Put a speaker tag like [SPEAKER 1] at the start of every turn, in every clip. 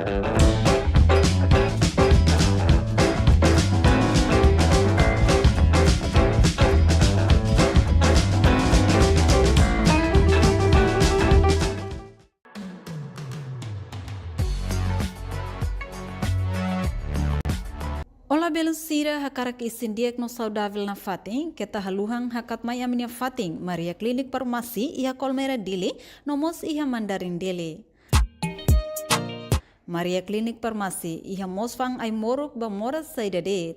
[SPEAKER 1] Olá, Belucira, hakara que isindiak no saudável na fatin, que tá haluhang hakat mai aminia fatin, Maria Clinic Farmasi, e a Colmeira dele, no mos e a mandarin dele. Maria Clinic Farmasi, e a mos fang ai morok ba mora saida de.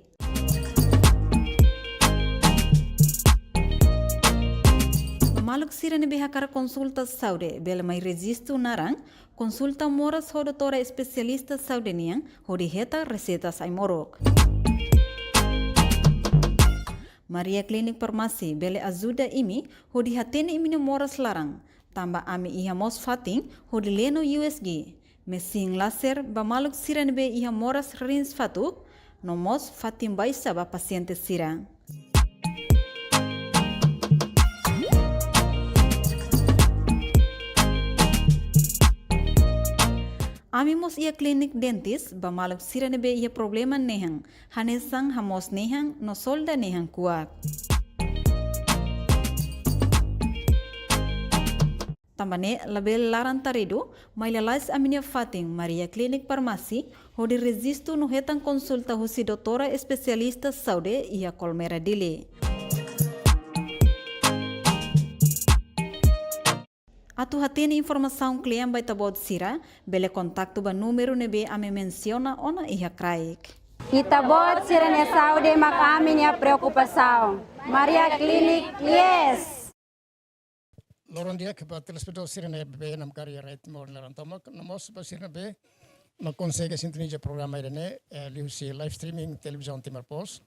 [SPEAKER 1] Maluk sira ne hakara consulta saude, bela mai resisto narang, consulta moras ho doutora especialista saude niang, ho di heta recetas ai morok. Maria Clinic Farmasi bele ajuda imi ho di hatene imi ne moras larang. Tamba ami iha mos fating ho di leno USG. Mesin laser ba maluk sira nebe iha moras rins fatuk no mos fatim baisa ba paciente sira. Ami mos ia klinik dentist ba maluk sira nebe ia problema nehang. Hanesang hamos nehang no solda nehang kuat. Tambane label laran tarido, mai lalais aminia fating Maria Clinic Farmasi, ho di resisto no hetang consulta husi doutora especialista saude ia Colmeira dile. Atu hatene informação cliente vai tabod sira, bele contacto ba número nebe ame menciona ona iha kraik.
[SPEAKER 2] Itabot sira ne saúde mak amin ya preocupação. Maria Clinic, yes!
[SPEAKER 3] Loron dia ke telespectador sira ne be nam carriera et mor laran tama namos ba sira be ma consegue sintonia programa irene liusi live streaming televisão Timor Post.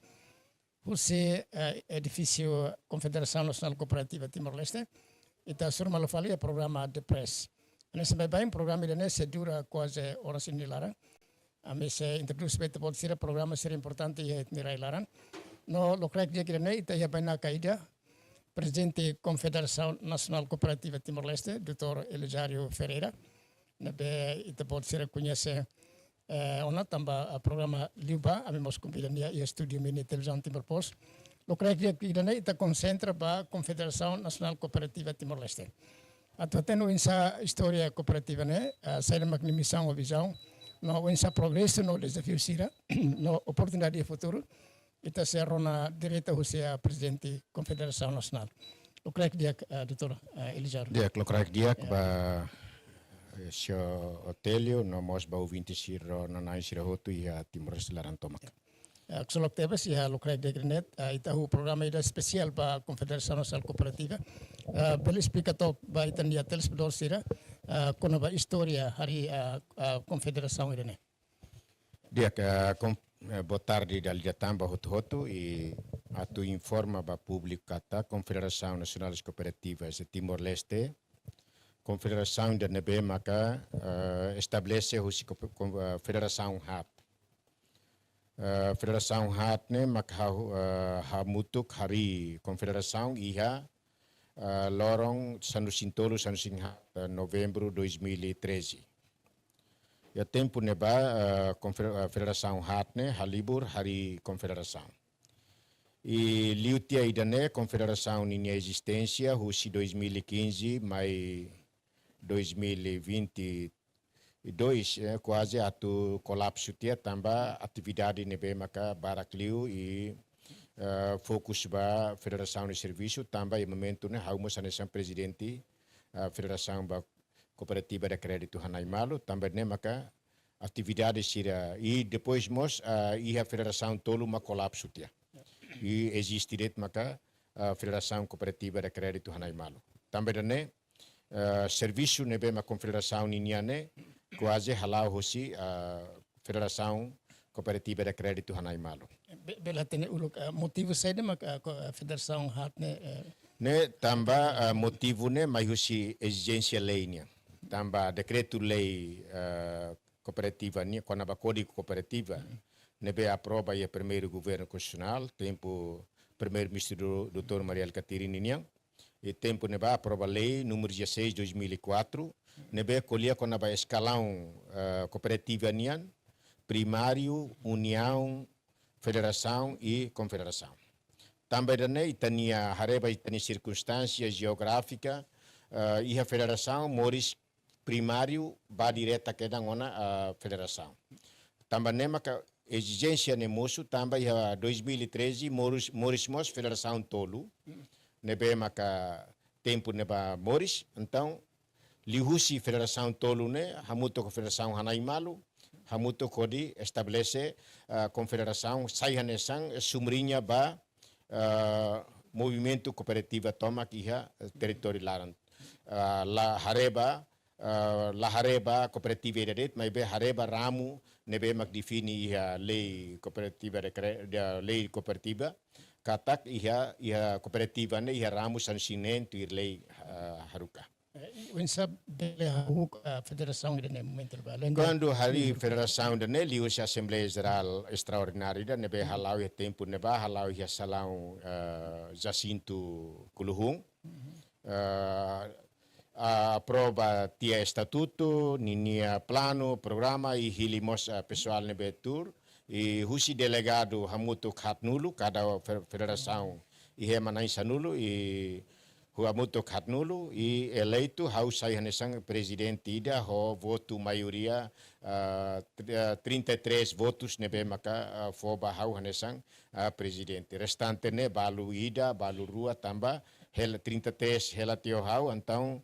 [SPEAKER 3] Husi edifício Confederação Nacional Cooperativa Timor-Leste. Ita sur malo fali programa de press. Nesse bem programa irene se dura quase horas in laran. Ami se introduce bete pod sira programa sira importante e mirai laran. No lo crec dia irene ita ya bana kaida. Presidente Confederação Nacional Cooperativa Timor-Leste, Dr. Elisário Ferreira. Nabe ita pod sira conhece ona tamba programa Liuba, ami mos compilania e studio mini televisão Timor Post. Lo creio que irane ita concentra ba Confederação Nacional Cooperativa Timor-Leste. Ato teno insa história cooperativa ne, sai mak ni missão ou visão, no insa progresso no desafio sira, no oportunidade futuro. Ita se rona direita husia presidente Confederação Nacional. Lo creio que dia doutor Elisário.
[SPEAKER 4] Dia, lo creio que dia ba sio hotelio no mos ba ouvinte sira no nai sira hotu ia Timor-Leste laran tomak.
[SPEAKER 3] Ksolok tebes ia lo creio de grenet ita hu programa ida especial ba Confederação Nacional Cooperativa. Bel explicato ba ita dia telespedor sira kono ba história hari Confederação irene.
[SPEAKER 4] Dia boa tarde dal jatamba hotu e atu informa ba público kata Confederação Nacional Cooperativa de Timor-Leste. Confederação da nebe maka estabelece husi Federação HAT. Federação HAT ne maka hamutuk hari Confederação iha lorong sanusintolo sanusinghat novembro 2013. Ya tempo neba Federação HAT ne halibur hari Confederação. E liutia idane Confederação ninha existência husi 2015 mai 2022 quase atu colapso tia tamba atividade nebe maka barakliu e fokus ba Federação de Serviço tamba e momento ne haumos anesan presidente Federação ba Cooperativa de Crédito Hanai Malo tamba ne maka atividade sira e depois mos a Federação tolu ma colapso tia e existe det maka Federação Cooperativa de Crédito Hanai Malo tamba ne serviço nebe ma Confederação niniane quase halau hosi Federação Cooperativa de Crédito Hanai Malo.
[SPEAKER 3] Bela tene uluk motivo saida mak Federação HAT
[SPEAKER 4] ne tamba motivo ne mai hosi exigência lei nia. Tamba decreto lei cooperativa nia quando a código cooperativa nebe aprova e primeiro governo constitucional tempo primeiro ministro Dr. Mariel Catirini nia e tempo neba aprova lei número 16/2004 nebe kolia kona ba escalão cooperativa nian, primário, união, federação e confederação. Também itania hareba itania circunstância geográfica e a federação moris primário ba direta que dangona a federação. Também nema que exigência nemosu também a 2013 morismos federação tolu nebe maka tempo neba moris então lihusi federação tolu ne hamuto ko federação hanaimalu hamuto kodi estabelece confederação saihanesang sumrinha ba movimento cooperativa toma kiha território laran la hareba cooperativa edet mas be hareba ramu nebe mak defini a lei cooperativa lei cooperativa katak iha cooperativa ne iha ramu sansinen tu lei haruka.
[SPEAKER 3] Wensa bele huk federação de momento balen.
[SPEAKER 4] Quando hari federação de ne lius assembleia geral extraordinária de nebe halau e tempo neba halau ia salão Jacinto Kuluhung aprova tia estatuto, ninia plano, programa e hilimos pessoal nebe tour e husi delegado hamuto khatnulu cada federação e remanai sanulu e huamuto khatnulu e eleito hau sai hanesang presidente ida ho voto maioria 33 votos nebe maka foba hau hanesang presidente restante ne balu ida balu rua tamba hela 33 hela tio hau então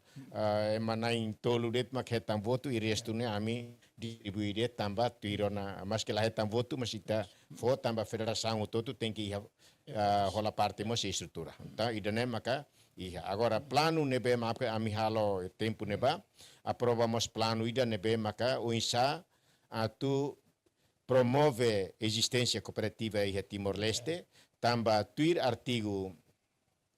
[SPEAKER 4] emanai tolu det mak hetam voto e resto ne ami distribuir tamba tuirona mas que la hetam voto mas ita fo tamba federação todo tem que rola parte mos estrutura então idane maka iya, agora plano nebe maka ami halo tempo neba aprovamos plano ida nebe maka o insa atu promove existência cooperativa em Timor-Leste tamba tuir artigo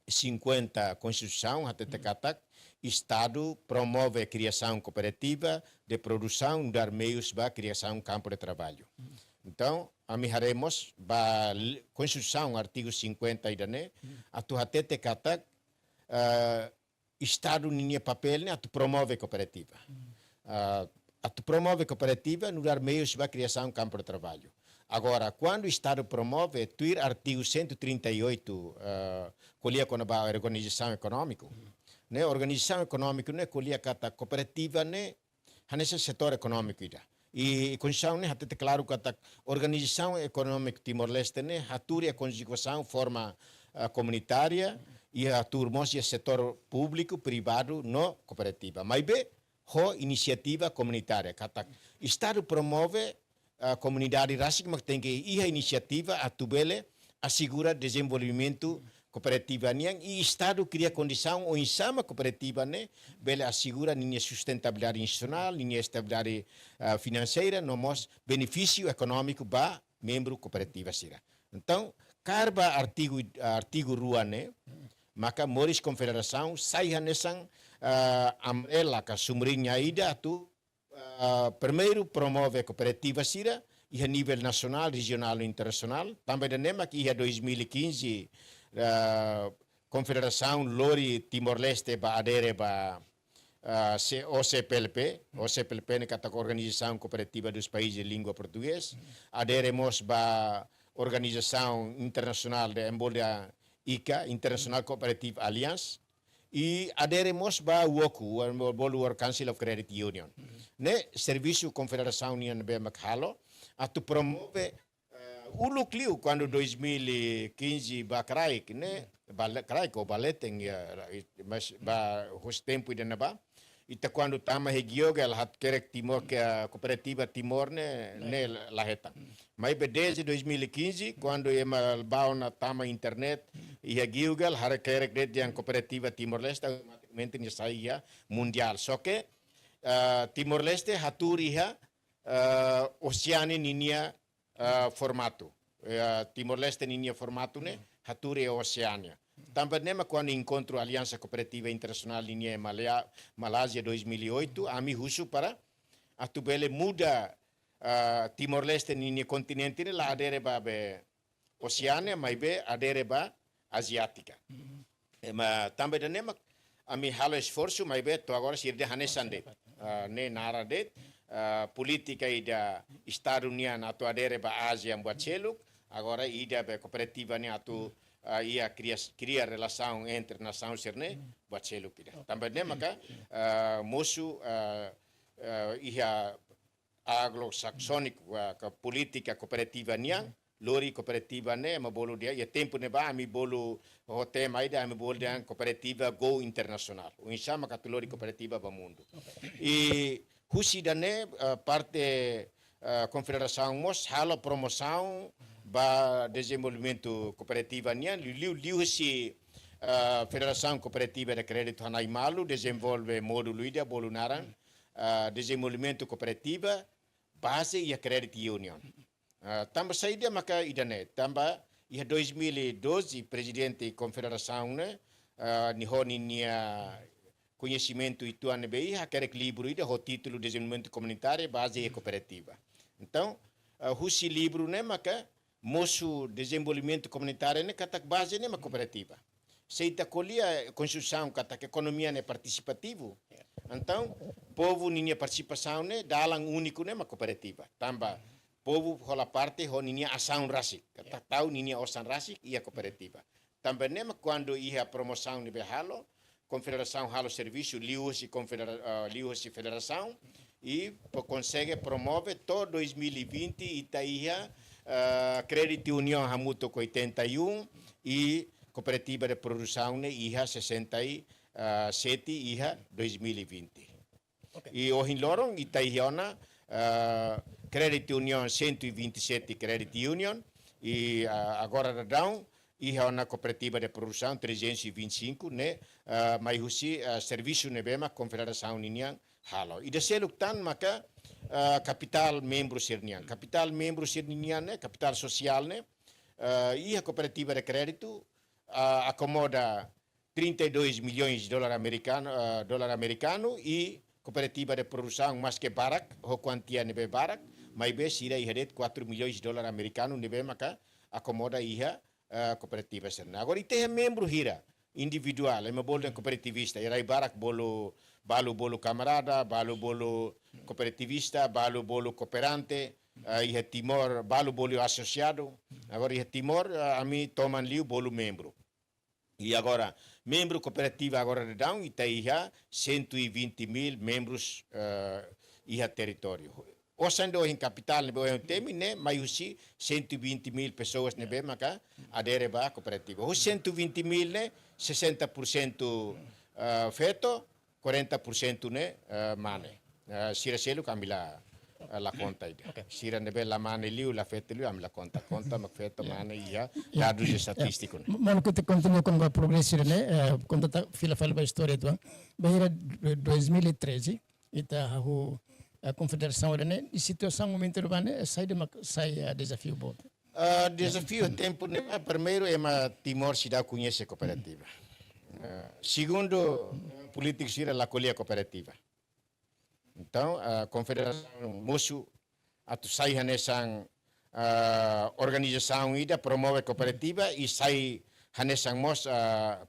[SPEAKER 4] 50 Constituição até katak Estado promove a criação cooperativa de produção dar meios para criação campo de trabalho. Então, amiharemos ba Constituição artigo 50 idane atu até katak Estado ninha papel né atu promove cooperativa. Atu promove cooperativa no dar meios para criação campo de trabalho. Agora, quando o Estado promove, tuir artigo 138 colia com a organização econômica, né? Organização econômica né colia kata cooperativa né hanessa setor econômico ida. E condição né até claro kata organização econômica Timor-Leste né haturi a conjugação forma comunitária e a turmos e setor público privado no cooperativa. Mas be ho iniciativa comunitária kata Estado promove a comunidade rásica mas tem que ir a iniciativa a tubele assegura desenvolvimento cooperativa niang e Estado cria condição ou insama cooperativa né bele assegura ninha sustentabilidade institucional ninha estabilidade financeira nomos benefício econômico ba membro cooperativa sira então carba artigo rua né maka moris confederação sai hanesang amrela ka sumrinha ida tu primeiro promove a cooperativa sira e a nível nacional, regional e internacional. Também da NEMA que em 2015 Confederação Lori Timor-Leste ba adere ba OCPLP, OCPLP ne kata Organização Cooperativa dos Países de Língua Portuguesa, aderemos ba Organização Internacional de Embolha ICA, International Cooperative Alliance, e aderemos ba WOCU, World Council of Credit Union. Ne serviço Confederação União be makhalo atu promove ulukliu quando 2015 ba kraik ne kraik o baleteng mas ba hos tempo ida na ba ita quando tama hegiogel hat kerek Timor que a cooperativa Timor ne laheta mas desde 2015 quando ema bauna tama internet e hegiogel har kerek de yang cooperativa Timor-Leste automaticamente ni saia mundial só que Timor-Leste haturiha Oceania ninia formato. Timor-Leste ninia formato ne haturi Oceania. Também nema quando encontro Aliança Cooperativa Internacional ninia Malásia 2008, ami husu para atubele muda Timor-Leste ninia continente ne la adere ba be Oceania, mas be adere ba Asiática. Ma também nema ami halo esforço, mas be to agora sir de hanesande. ne naradet política ida Estado União atau adere ba Ásia buat celuk agora ida be cooperativa ne atau ia cria relação entre nação serne buat celuk ida também ne maka mosu ia anglo-saxônico ka política cooperativa niang lori cooperativa ne ma bolu dia ia tempo ne ba ami bolu o tema ida ami bolu dia cooperativa go internacional o insama ka lori cooperativa ba mundo e husi dane parte confederação mos halo promoção ba desenvolvimento cooperativa niang liu si federação cooperativa de crédito hanai malu desenvolve módulo ida bolu naran desenvolvimento cooperativa base e a credit union. Tamba saída maka idane, tamba ia 2012 presidente confederação né, nihoni nia conhecimento itu anebei hakerek livro ida ho título desenvolvimento comunitário base e cooperativa. Então, husi livro né maka moço desenvolvimento comunitário né katak base né ma cooperativa. Seita colia construção katak economia né participativo. Então, povo ninha participação né dalang único né ma cooperativa. Tamba povo hola parte ho ninha ação rasik. Kata tahu ninha osan rasik ia cooperativa. Também né quando ia promoção ne behalo, confederação halo serviço liu-se federação e consegue promover todo 2020 Itaíha Credit Union Hamuto com 81 e cooperativa de produção ne iha 67 iha 2020. Okay. E o hinlorong Itaíha Credit Union 127 Credit Union e agora down iha na cooperativa de produção 325 né mai husi serviço ne bema confederação ninhang halo ida seluk tan maka capital membro sirnian né capital social né iha cooperativa de crédito acomoda 32 milhões de dólar americano e cooperativa de produção mais que barak ho quantia nebe barak mai be sira ihadet 4 milhões de dólar americano nebe maka acomoda iha cooperativa serna agora ite membro hira individual ema bolo cooperativista irai barak bolo balo camarada balo cooperativista balo cooperante iha timor balo associado agora iha timor ami toman liu bolo membro. E agora, membro cooperativa agora de down, iha 120 mil membros iha território. Osando em capital nebe o temi né, mas usi 120 mil pessoas nebe maka adere ba cooperativa. Os 120 mil né, 60% feto, 40% né mane. Sira selo kamila la conta ide. Sira nebe la mane liu la fete liu amila conta mak feto mane ia dados estatístico.
[SPEAKER 3] Mano que te continua com o progresso né, quando tá fila a história do bahira 2013 ita a confederação né, e situação momento urbana sai desafio bom.
[SPEAKER 4] Desafio tempo né, primeiro é uma Timor se dá conhece cooperativa. Segundo político sira la colia cooperativa. Então, a confederação moço atu sai hanesang organização ida promove cooperativa e sai hanesang mos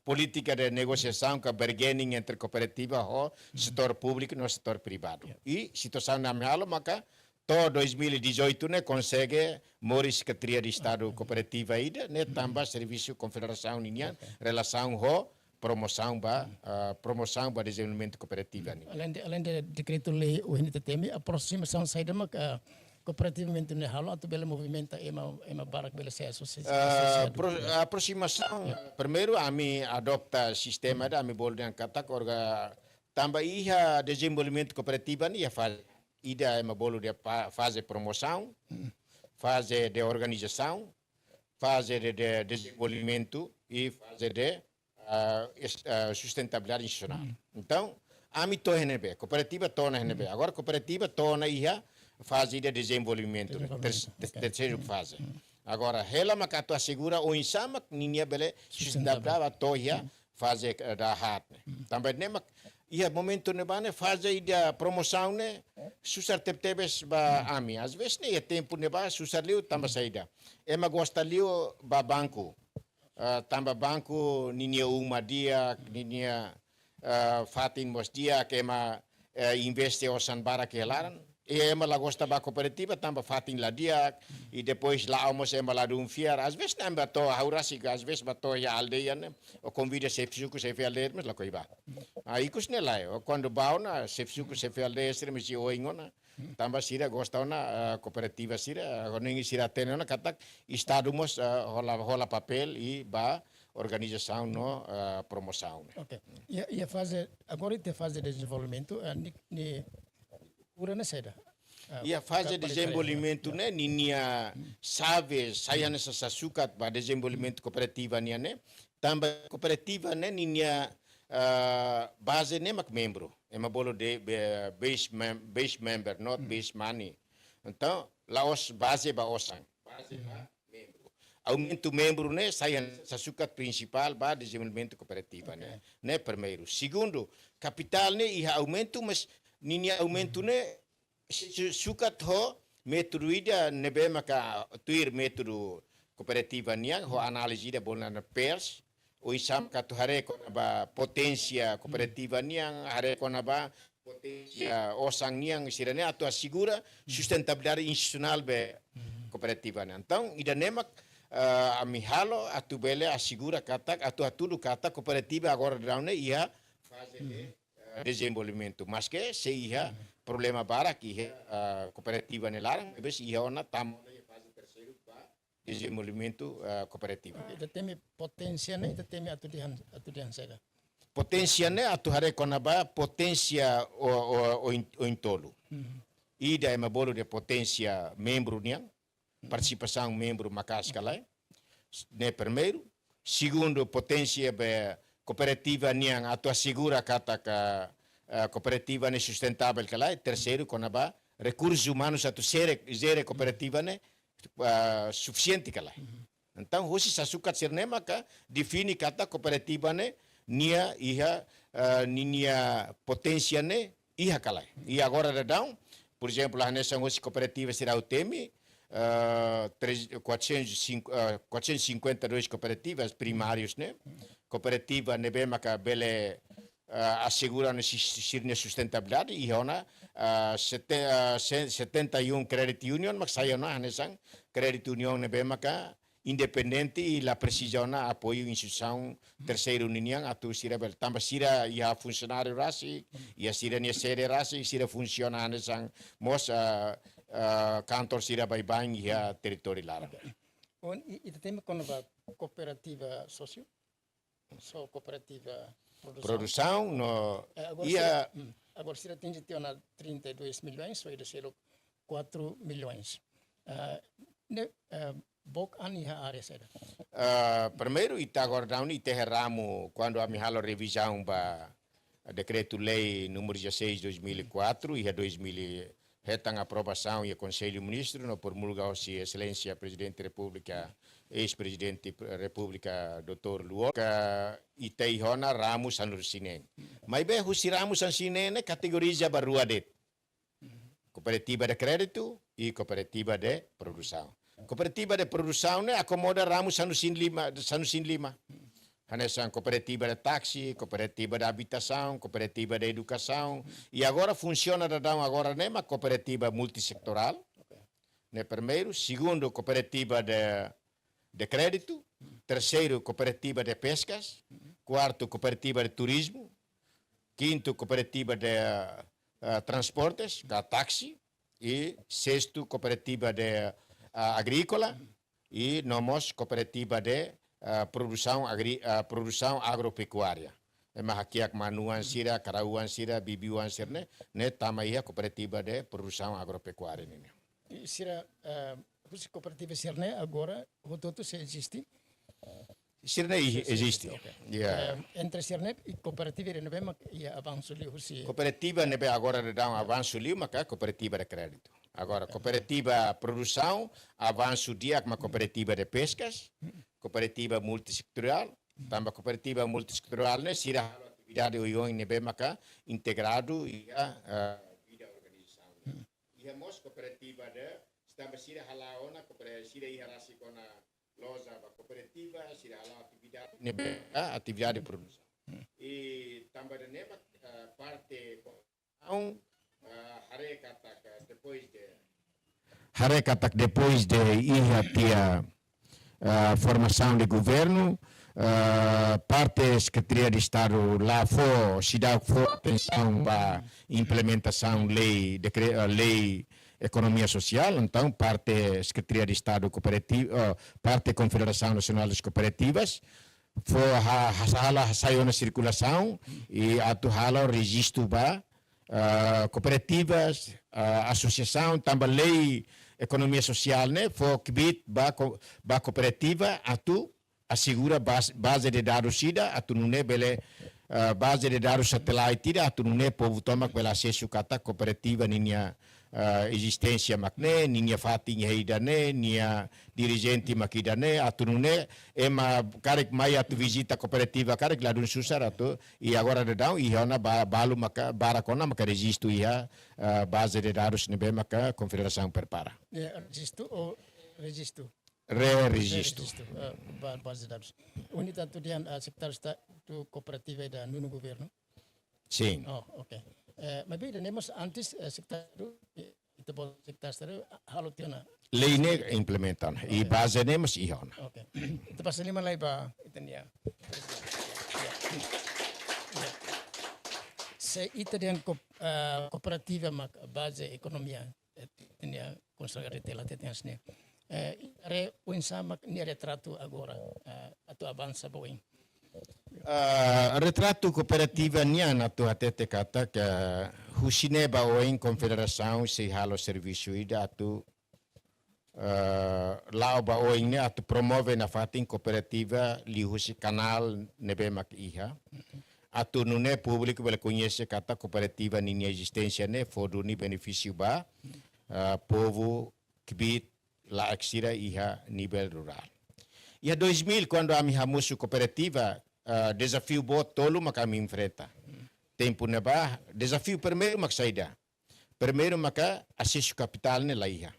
[SPEAKER 4] política de negociação que bargaining entre cooperativa ho setor público no setor privado. E situação na mehalo maka to 2018 né consegue moris Secretaria de Estado cooperativa ida né tambah serviço confederação ninha relação ho promoção ba desenvolvimento cooperativa ni.
[SPEAKER 3] Além de decreto lei o hinita temi aproximação saída maka cooperativamente ne halo atau bela movimento ema barak bela se associação.
[SPEAKER 4] Aproximação primeiro ami adopta sistema da ami boldan katak orga tamba iha desenvolvimento cooperativa ni faz ida ema bolo de fase promoção, fase de organização, fase de desenvolvimento e fase de sustentabilidade institucional. Então, ami to henebe, cooperativa tona henebe. Agora cooperativa tona iha fase de desenvolvimento, terceira fase. Agora, ela makato assegura o insama ninha bele sustentabilidade to iha fase da hat. Também nema ia momento ne bane fase da promoção ne susar tebes ba ami. Às vezes ne tempo ne ba susar liu tamba saída. Ema gosta liu ba banco. Tamba banco ninia uma dia ninia fatin mos dia que investe osan bara que laran. E ema lá gosta da cooperativa, tamba fatin lá dia, e depois lá almoço ema lá do fiar. Às vezes não bato a haurasiga, às vezes bato a aldeia, né? O convida se fizuco se fez aldeia, mas lá coiba. Aí cusne lá, quando bauna se fizuco se fez aldeia, se me se oingona. Tamba sira gosta na cooperativa sira, quando sira tem na katak, estado mos rola papel e ba organização no promoção.
[SPEAKER 3] Ok. E a fase, agora tem fase de desenvolvimento, ni pura na seda.
[SPEAKER 4] E a fase de desenvolvimento, né, ninha sabe, saia nessa sasukat para desenvolvimento cooperativo, né, também cooperativa, né, ninha base né, mak membro, é uma bolo de base member, not base money. Então, lá os base ba osang, base ba membro. Aumento membro, né, saia sasukat principal ba desenvolvimento cooperativo, né, primeiro. Segundo, capital, né, e aumento, mas ninha aumento ne sukat ho método ida nebe maka tuir método cooperativa niang ho análise da bona na pers o isam ka hare ko ba potência cooperativa niang hare ko na ba potência osang niang sirane atau assegura sustentabilidade institucional be cooperativa niang então ida nemak amihalo atu bele assegura kata atu kata cooperativa agora daune ia fase de desenvolvimento, mas que se ia problema para que cooperativa nelar, mas ia ona tam fase terceiro para desenvolvimento cooperativo.
[SPEAKER 3] Ita tem potência né, ita tem atudian seda.
[SPEAKER 4] Potência né, atu hare konaba potência o intolo. Ida é uma bolo de potência membro niang, participação membro makaskalai, né primeiro. Segundo, potência be cooperativa niang atau assegura kata ka cooperativa ne sustentável kala. Terceiro, konaba recursos humanos atau zere cooperativa ne suficiente kala. Então, hoje sasukat sirnema ka define kata cooperativa ne nia iha nia potência ne iha kala. E agora dadão, por exemplo, a nessa hoje cooperativa será o temi 452 cooperativas primários, né? Cooperativa nebe maka bele assegura na sustentabilidade e ona 71 credit union mak saya na hanesang credit union nebe maka independente e la precisão na apoio instituição terceiro união atu sira bel tamba sira ia funcionário rasi ia sira ne sede rasi sira funciona hanesang mos kantor sira bai bang ia território lara.
[SPEAKER 3] On ita tem quando va cooperativa sócio, so cooperativa
[SPEAKER 4] produção no
[SPEAKER 3] agora se atinge na 32 milhões, so ele será 4 milhões. Bok ani ha área será.
[SPEAKER 4] Primeiro ita agora down ite ramo quando a mihalo revisão ba decreto-lei número 16 2004 e 2000 retang aprovação e Conselho Ministro no promulgou-se Excelência Presidente da República, ex-presidente da República, Dr. Luo, que itei hona Ramos Anursineng. Mas bem, husi Ramos Anursineng categoriza barua det. Cooperativa de crédito e cooperativa de produção. Cooperativa de produção ne acomoda Ramos Anusin Lima. Hanesan cooperativa de táxi, cooperativa de habitação, cooperativa de educação. E agora funciona agora uma cooperativa multissectoral. Né, primeiro. Segundo, cooperativa de crédito. Terceiro, cooperativa de pescas. Quarto, cooperativa de turismo. Quinto, cooperativa de transportes, táxi. E sexto, cooperativa de agrícola. E nomos cooperativa de produção agropecuária. Mas aqui a manuan sira, carauan sira, bibiuan sira, né, também a cooperativa de produção agropecuária.
[SPEAKER 3] Sira, a cooperativa sirne agora, o todo se existe?
[SPEAKER 4] Sirne existe.
[SPEAKER 3] Entre sirne e cooperativa de nebe e avanço li husi.
[SPEAKER 4] Cooperativa nebe agora dá avanço li, mas cooperativa de crédito. Agora, cooperativa produção, avanço dia com a cooperativa de pescas, cooperativa multissectorial, também cooperativa multissectorial, né, sira atividade o nebe maka integrado e a vida organização. E a mos cooperativa de estamos sira halaona cooperativa sira iharasi kona loja cooperativa sira hala atividade nebe atividade de produção. E também de nebe parte depois de ir até a formação de governo, parte da Secretaria de Estado lá se dá atenção para a implementação lei Economia Social, então parte da Secretaria de Estado Cooperativa, parte da Confederação Nacional das Cooperativas, saiu na circulação e atuhala o registro para cooperativas, associação, também lei Economia Social, né? Foi que ba cooperativa assegura base de dados sida, não é bele base de dados satélite, não é povo toma pela acesso kata cooperativa ninha existência makne, ninha fatinha hidane, ninha dirigente makidane, não é ema karek mai visita cooperativa karek lá do susar e agora de dão e ona balu maka barakona maka registro ia base de dados nebe maka confederação prepara.
[SPEAKER 3] Registro ou registro?
[SPEAKER 4] Registro.
[SPEAKER 3] Base de dados. Unidade tu dian secretário do cooperativa da no governo?
[SPEAKER 4] Sim.
[SPEAKER 3] Oh, ok. Mas bem, nemos antes secretário itu bol secretário halo tiona.
[SPEAKER 4] Lei ne implementan e base nemos ihon.
[SPEAKER 3] Ok. Itu pasal lima lagi ba itania. Se itu dian cooperativa mak base ekonomia itania construir tela tetensne. Are unsama ni retrato agora atau avança boing.
[SPEAKER 4] Retrato cooperativa niana tu atete kata que husine baoing confederação se halo serviço ida atu lao baoing ne atu promove na fatin cooperativa li husi canal nebe mak iha atu nune público bele conhece kata cooperativa ni existência ne fodo ni benefício ba povo kibit la axira iha nível rural. E a 2000, quando a minha cooperativa, desafio bot tolo maka me enfrenta. Tempo na ba, desafio primeiro mak saída. Primeiro maka acesso capital ne lá iha.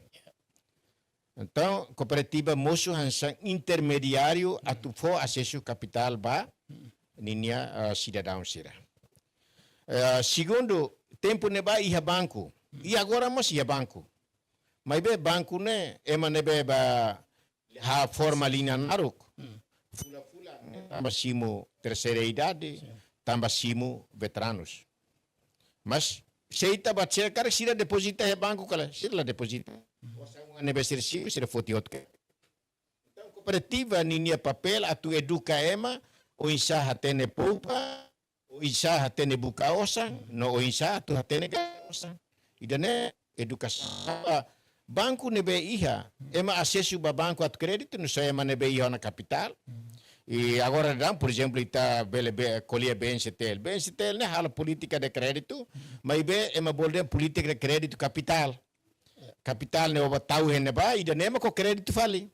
[SPEAKER 4] Então, cooperativa moço hansa intermediário atu fo acesso capital ba ninya cidadão sira. Segundo, tempo na ba iha banco. E agora mas iha banco. Mas be banco ne nebe ba ha forma linha naruk. Fula tambah simo terceira idade, tambah simo veteranos. Mas seita baca cara sira deposita he banco kala, sira deposita. Osa nebe sirsi sira fotiot. Então cooperativa ninia papel atu educa o insa hatene poupa, o insa hatene buka osa, no o insa atu hatene osa. Idane educação banco nebe iha, acesso ba banco at crédito, não sei nebe iha na capital. E agora por exemplo, está colher BNCTL. BNCTL não é política de crédito, mas é uma política de crédito capital. Capital não é tau heneba e danema com crédito fali.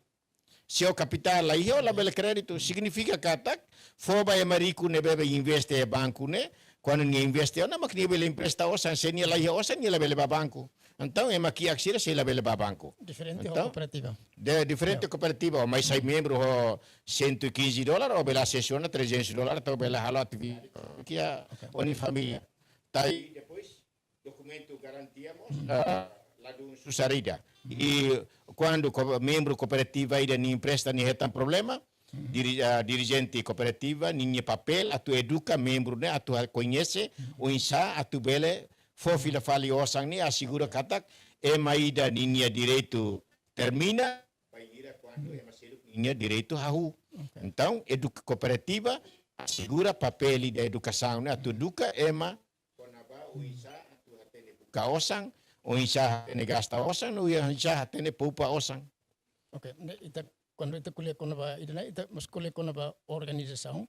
[SPEAKER 4] Se o capital lá iha, lá bele crédito significa que atak foba é marico nebe investe e banco ne, quando ninguém investe, não mas nebe empresta osa, se nie lá iha osa, nie lá bele banco. Então, é aqui a Xira se leva para banco.
[SPEAKER 3] Diferente cooperativa.
[SPEAKER 4] Diferente cooperativa, mas sai membro $115 ou bela sessão $300, então bela halot que a uma família. Daí depois documento garantiamos lá do susarida. E quando membro cooperativa ainda nem empresta nem tem problema, dirigente cooperativa nem papel, atu educa membro né, atu conhece o insa atu bele fofila fali osang ni assegura katak maida ninya direito termina vai ira quando maselu ninya direito hahu. Então cooperativa assegura papel de educação né atu duka konaba o isa atu hatene buka osang o isa hatene gasta osang o isa hatene poupa osang.
[SPEAKER 3] Okay, quando ita kuliah konaba ita mas kuliah konaba organização.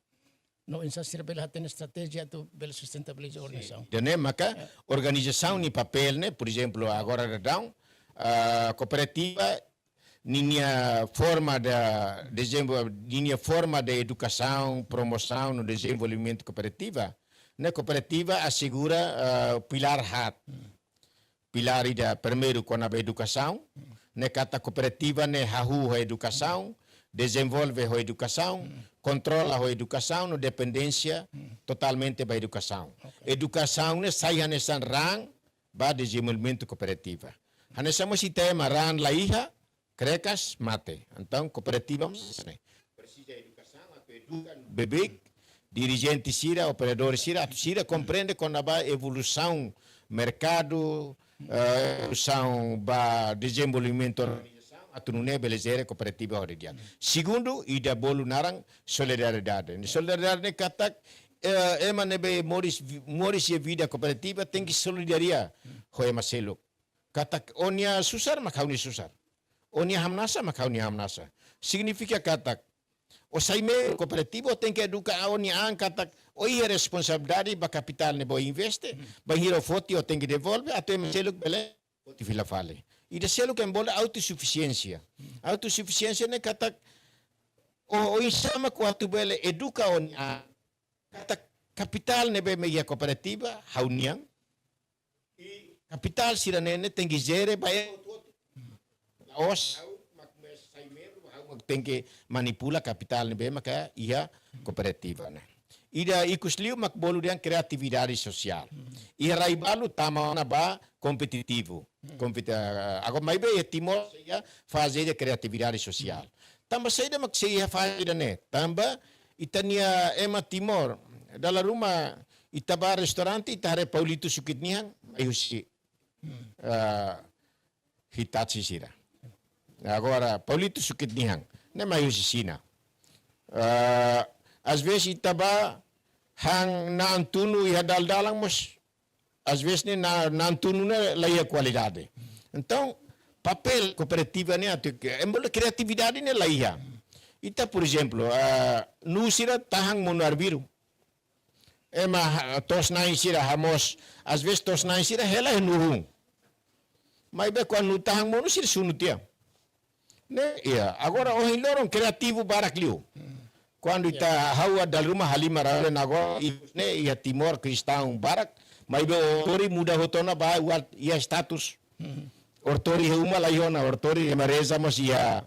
[SPEAKER 3] No insa sirve la tem estratégia do bela sustentabilidade da organização.
[SPEAKER 4] Dene maka organização ni papel né, por exemplo, agora da cooperativa ninha forma de educação, promoção no desenvolvimento cooperativa. Na cooperativa assegura pilar hat. Pilar ida primeiro com a educação, ne kata cooperativa ne hahu a educação, desenvolve a educação, controla a educação, não dependência totalmente da educação. Educação ne sai nessa rang ba desenvolvimento cooperativa. Hanessa mo si tema rang laiha, krekas mate. Então cooperativa precisa educação, atu educa bebê, dirigente sira, operador sira, atu sira compreende quando a evolução mercado, evolução ba desenvolvimento atu nune belezere cooperativa original. Segundo, ida bolu narang solidariedade. Solidariedade katak ema nebe moris ye vida cooperativa tem que solidaria hoe maselo. Katak onia susar makauni susar. Onia hamnasa makauni hamnasa. Significa katak o saime cooperativo tem que educar onia an katak o ia responsabilidade ba capital nebo investe, ba hiro foti o tem que devolve até maselo bele foti fila fale. E deselo que embora autossuficiência. Autossuficiência ne katak o insama ko atu bele educa onia kata capital nebe meia cooperativa hauniang e capital siranene tem que gere bae os tem que manipula capital nebe maka ia cooperativa né ida ikusliu mak bolu dian criatividade social e raibalu tama na ba competitivo agora mais bem Timor ia fazer de criatividade social tamba saída mak seia fazer né tamba itania ema Timor dalam rumah itaba restaurante itare Paulito Sukitnihan ayusi Hitachi sira agora Paulito Sukitnihan nem ayusi sina às vezes itaba hang na antunu ia daldalang mos às vezes ne na antunu ne laia qualidade então papel cooperativa ne atu embora criatividade ne laia ita por exemplo nu sira tahang monar biru ema tos nai sira hamos às vezes tos nai sira hela nuhung mas be quando tahang mono sira sunutia né ia agora o hilorong criativo barakliu quando ita hawa dal rumah halima rale nago ne ia Timor Kristão barak mas be ortori muda hotona ba ia status ortori uma laiona ortori emareza mos ia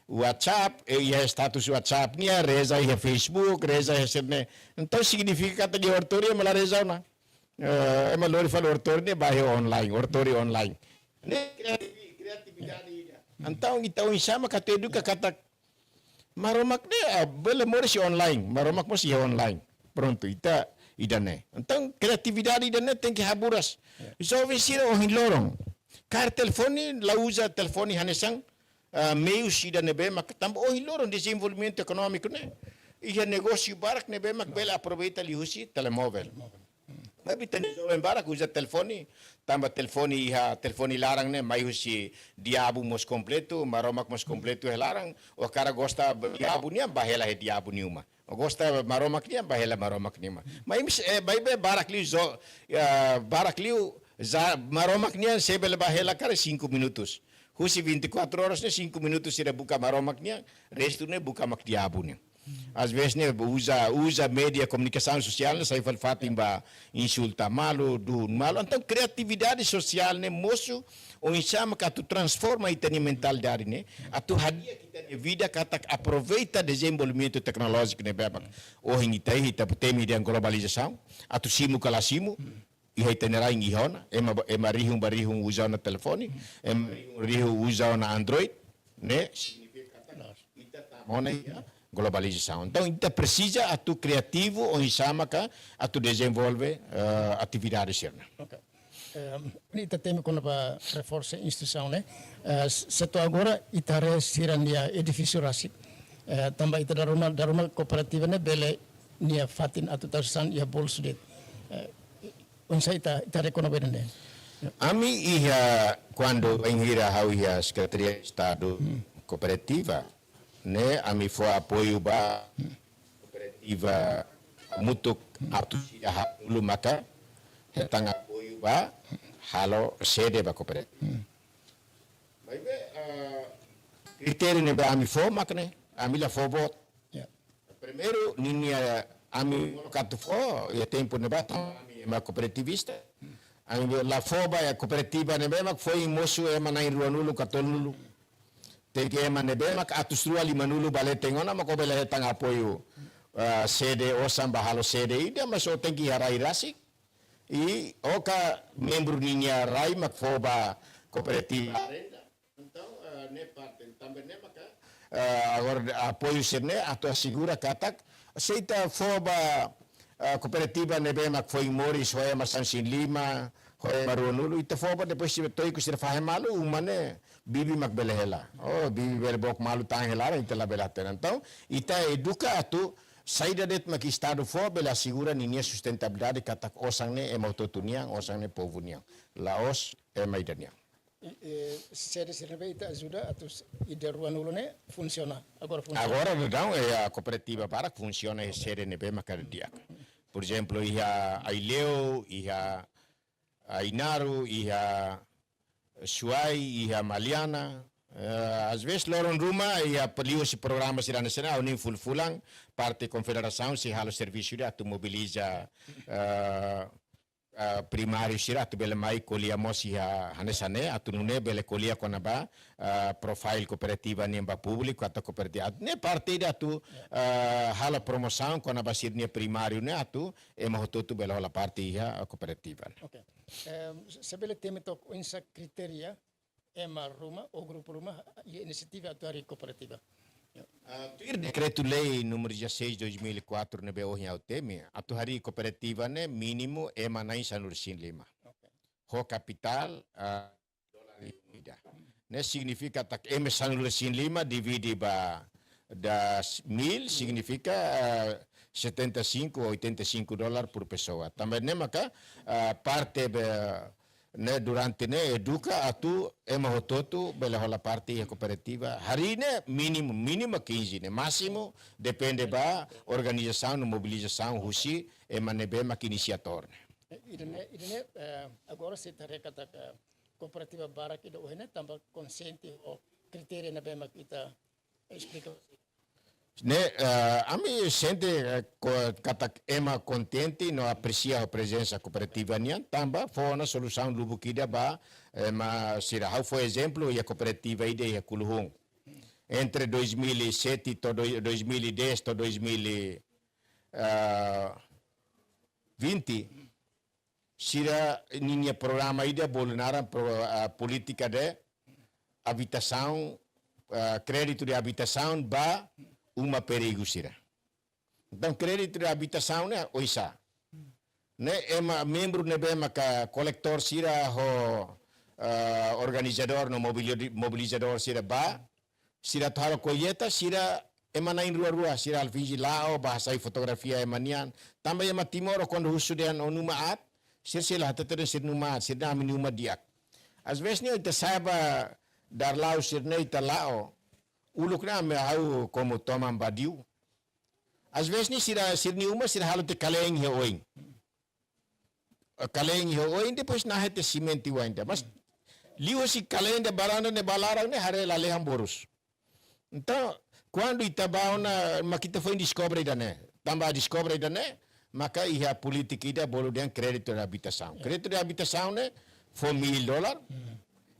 [SPEAKER 4] WhatsApp, ia status WhatsApp nia, reza ia Facebook, reza ia serne. Então significa que a ortoria é reza na. É malori fala ortoria bahe online, ortoria online. Ne criatividade. Então insama kata educa kata maromak ne bele moris online, maromak mos ia online. Pronto, ida ne. Então criatividade ida ne tem que haburas. So vesira o hinlorong. Kar telefone la usa telefone hanesang meio sida nebe mak tambo o hiloro desenvolvimento econômico né e negócio barak nebe mak bela aproveita li usi telemóvel mas bitan jovem barak usa telefone tamba telefone larang né mai usi diabo mos completo maromak mos completo larang o cara gosta diabo nia bahela diabo niuma o gosta maromak nia bahela maromak niuma mas be barak li zo barak li maromak nia sebel bahela cara 5 minutos Husi 24 horas ne 5 minutos sira buka maromak niya, resto ne buka makdiabo niya. Às vezes ne usa media comunicação social, sai falfatim ba insulta malo, malo. Então criatividade social ne moço o insama que tu transforma itani mentalidade ne, a tu hadia kita vida kata aproveita desenvolvimento tecnológico ne bebak. O hingita putemi dia globalização, a tu simu kala simu. Ihai tenera ingi hona, ema rihung usa na telefone, rihung usa na Android, né? Significa que ita mona globalização. Então, ita precisa atu criativo ou insama ka atu desenvolve atividade serna.
[SPEAKER 3] Okay. Ita teme quando para reforçar a instituição, né? Seto agora itare sirania edifício rasik. Tambah ita daruma cooperativa ne bele nia fatin atu tasan ia bolsu det. Unsa ita reconhece né?
[SPEAKER 4] Ami ia quando enhira hau ia Secretaria de Estado cooperativa, né? Ami foi apoio ba cooperativa mutuk atu sia hulu maka tentang apoio ba halo sede ba cooperativa. Mas critério ne ba ami foi makne, ami la foi bot. Primeiro ninia ami katu foi ia tempo ne ba ma cooperativista la foba ya cooperativa ne bema foi moço é manai ruanulu katolulu Teke manebe mak atus rua lima nulu bale tengona mako bela hetang apoio sede osam bahalo sede ida maso tenki harai rasik I oka membro ninya rai mak foba kooperativa então ne parte também ne maka agora apoio serne ato assegura katak seita foba kooperativa nebe mak foi moris hoya masansin lima hoya marunulu ita foba depois se toi ku sir fahe malu umane bibi mak belehela bibi bele bok malu tangela ita la belata então ita educa atu saída det mak estado for bela segura ninia sustentabilidade katak osang ne e mautotuniang osang ne povo niang laos e maidaniang
[SPEAKER 3] Sede Sirene ita ajuda atau ida Ruanulo ne funciona agora funciona.
[SPEAKER 4] Agora não a cooperativa para que funciona e sede ne be macardia. Por exemplo, ia Aileu, ia Ainaru, ia Suai, ia Maliana. Às vezes loron rumah ia perlu si programa sira nasional ni fulang parte confederação si halo serviço dia tu mobiliza primário sira tu bele mai kolia mosia hanesane atu nune bele kolia konaba profile cooperativa nemba público atau cooperativa ne parte dia tu hala promoção konaba sirne primário ne atu e mahototu bele hala parte ia cooperativa.
[SPEAKER 3] Okay. Sebele tema tok insa kriteria ema rumah ou grupo rumah e iniciativa atuari cooperativa.
[SPEAKER 4] Ir decreto-lei número 16/2004 nebe ohnya uteme atu hari cooperativa ne mínimo ema nai sanursin lima. Ho capital dolar ida. Ne significa tak ema sanursin lima divide ba das 1000 significa 75 ou 85 dólares por pessoa. Também ne maka parte ne durante ne educa atu ema hototu bela hola parte e cooperativa hari ne mínimo 15 ne máximo depende ba organização mobilização husi ema nebe mak inisiator
[SPEAKER 3] idene agora se tareka tak cooperativa barak ida ohne tambah consente o kriteria nebe mak ita explica
[SPEAKER 4] ne ami sente katak ema contente no aprecia a presença cooperativa nian tamba fona solução lubukida ba ma sira how for exemplo e a cooperativa ide e Kuluhung entre 2007 to 2010 to 2020 sira ninha programa ide bolnara política de habitação crédito de habitação ba uma perigo sira. Então crédito de habitação né oisa. Né é membro né bem maka colector sira ho organizador no mobilizador sira ba sira tharo colheita sira emana in rua sira alfiji lao bahasa fotografia emanian também ema timor quando husudian onumaat sira tetere sir numaat sira minuma diak. Às vezes ne ita saiba dar lao sir ne ita lao uluk na me au como tomam badiu. Às vezes ni sirni uma sira halo te kaleng he oing. Kaleng he oing depois na hete cimento ainda. Mas liu si kaleng de barana ne balarang ne hare la leham borus. Então, quando itabao na makita foi descobre dane, tamba descobre dane, maka iha política ida bolo den crédito de habitação. Crédito de habitação ne for $1,000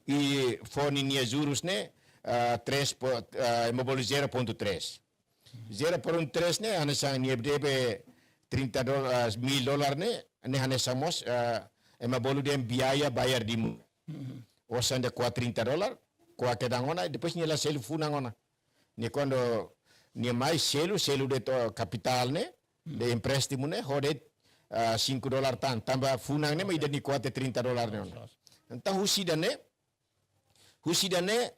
[SPEAKER 4] e for ninha juros ne 0.3. 0.3 ne hanesa niebdebe $30,000 ne hanesa mos ema bolu dem biaya bayar di osan de $30 kwa kedangona depois nela selu funangona ni quando ni mais selu de to capital ne de empréstimo ne hode $5 tan tamba funang ne mai de ni $30 ne então husida ne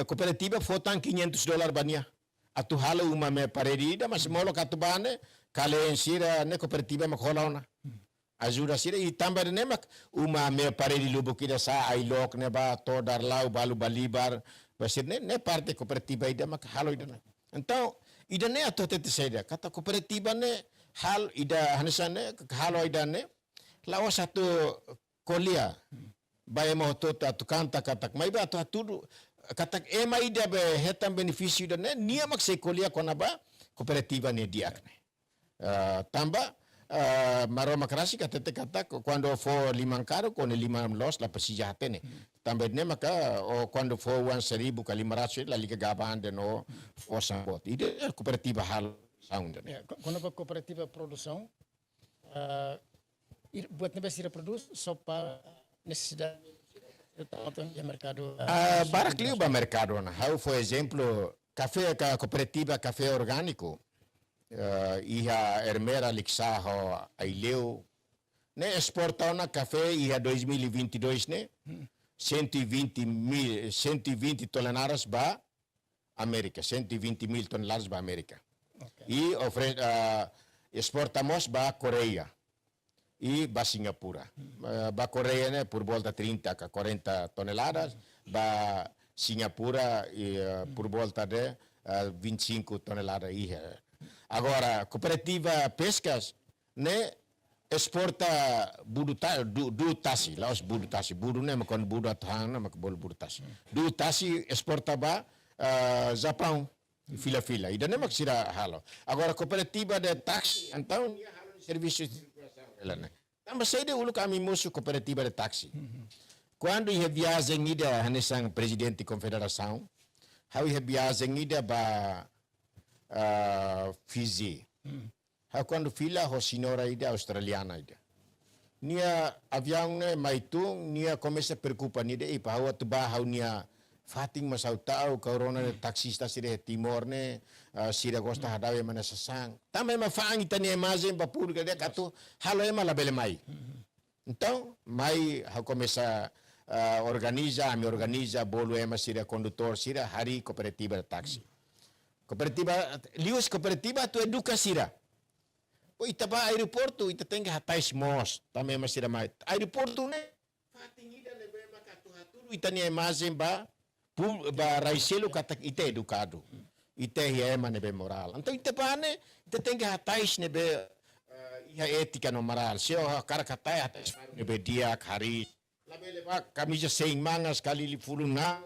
[SPEAKER 4] cooperativa fotan $500 bania atu hala uma me parerida mas molo katubane kale sira ne cooperativa makholona ajuda sira e também ne mak uma me pareri lubukida sa ailok ne ba to darlau balu balibar basir ne parte cooperativa ida mak halo ida então ida ne ato tete saida kata cooperativa ne hal ida hanesane halo ida ne lawa satu kolia bae mo to atu kanta katak mai ba to tudo katak ema ida be hetam benefício da ne nia mak se kolia konaba cooperativa ne diak ne tamba maroma krasi kata katak quando for limang caro con limang los la persijate ne também nem maka ou quando for 1.500 lá liga gaban de no força bot. Ide cooperativa hal sound.
[SPEAKER 3] Quando a cooperativa produção, buat nebe sira produz só para necessidade do mercado.
[SPEAKER 4] Barakliu ba mercado na. How for exemplo, café ka cooperativa café orgânico. Iha hermera liksaho aileu. Ne exportau na café iha 2022 ne 120 toneladas ba América, 120.000 toneladas ba América. Okay. E exportamos ba Coreia e ba Singapura. Ba Coreia né por volta 30 a 40 toneladas, ba Singapura por volta de 25 toneladas. Agora, cooperativa pescas né exporta budu tasi, laos budu tasi, budu ne makon budu atang na makbol budu tasi. Du tasi exporta ba Japão, fila-fila. Ida ne maksira halo. Agora cooperativa de taxi, então dia halo serviço de circulação ela ne. Também sei de ulu kami musu cooperativa de taxi. Quando ia viagem ida hanesang presidente confederação, how ia viagem ida ba Fiji. Quando fila ho senhora ida australiana ida. Nia avião ne maitung nia começa a preocupar ida e pa tu ba hau nia fating masau tau corona ne taxista sire timor ne sire gosta hadawe mana sasang. Também ma faang ita nia mazem ba pur gade katu halo ema la bele mai. Então mai ha começa me organiza bolo ema sire condutor sire hari cooperativa de taxi. Cooperativa lius cooperativa tu educa sira. O ita ba aeroporto ita tem que hatais mos também mas sira mai. Aeroporto ne fatingida ne be makatu haturu ita ne imagem ba raiselo kata ita educado. Ita é ema ne be moral. Então ita ba ne ita tem que hatais ne be ia ética no moral. Se o cara katai hatais ne be dia hari labele ba camisa sem mangas kali li fuluna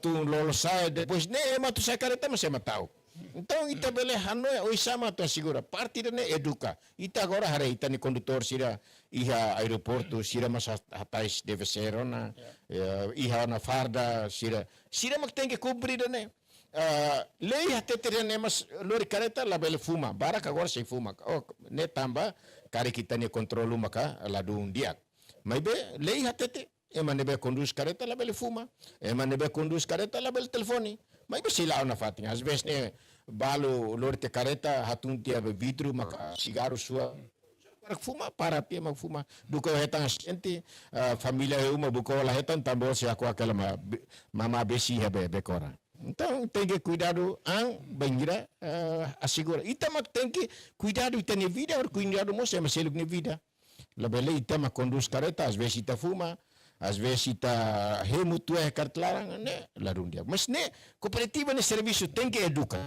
[SPEAKER 4] tu lolo sai depois ne ema tu sai careta mas ema tau. Então ita bele hanoe o isama tu segura parte ne educa. Ita agora hare ita ni condutor sira iha aeroporto sira mas hatais deve ser na iha na farda sira mak tem que cumprir ne. Lei até ter ne mas lori careta labele fuma barak agora sem fuma. Oh ne tamba kari kita ni controlu maka ladun dia. Mas be lei hatete ema nebe conduz careta la bele fuma ema nebe conduz careta la bele telefone mas be sila na fatinha às vezes ne balo lorte careta hatun tia be vidro maka cigarro sua para fuma para pia mag fuma buko hetang sente família uma buko la hetan tambor se aqua aquela mama besi hebe bekora. Então tem que cuidado ang bangira assegura ita tem que cuidado ita ne vida or cuidado mo se seluk ne vida. La bele ita ma conduz careta, às vezes ita fuma, às vezes ita hemu tu cartlarang, né, la rundia. Mas né, cooperativa ne serviço tem que educar.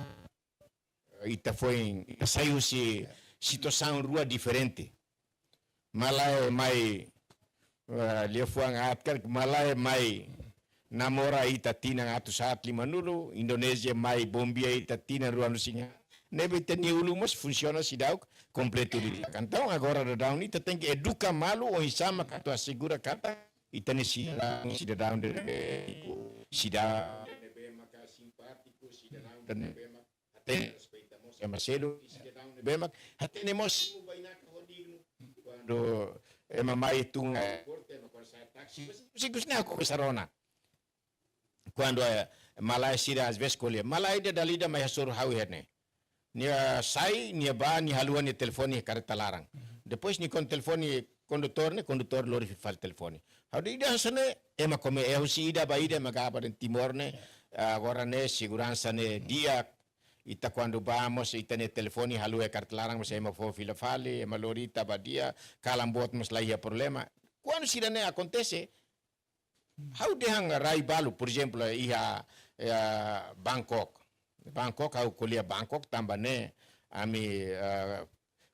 [SPEAKER 4] Ita foi saiu se situação rua diferente. Malai mai leo fuang atkar malai mai namora ita tina atu saat 5 nulu, Indonesia mai bombia ita tina rua no singa. Nebe teni ulu mas funciona sidau completo dia. Então agora da down ita tem que educar malu ou isama katu assegura kata ita ne sidau de sidau nebe maka simpático sidau de nebe maka até respeitamos a Marcelo sidau nebe maka até nemos baina ka hodigno quando mamai tunga corte no corsa taxi se kusna ko sarona quando malai sira às vezes colhe malai de dalida mai hasur hau herne nia sai nia ba ni haluan ni telefone careta larang depois ni con telefone condutor lori fal telefone hauda ida sane ema come si ida ba ida magaba den timor ne agora ne segurança ne dia ita quando vamos ita ne telefone halue careta larang mas ema fo fila fale ema lori ita ba dia kalambot mas laia problema quando sira ne acontece how de hang rai balu por exemplo iha Bangkok au kuliah Bangkok tambah ne ami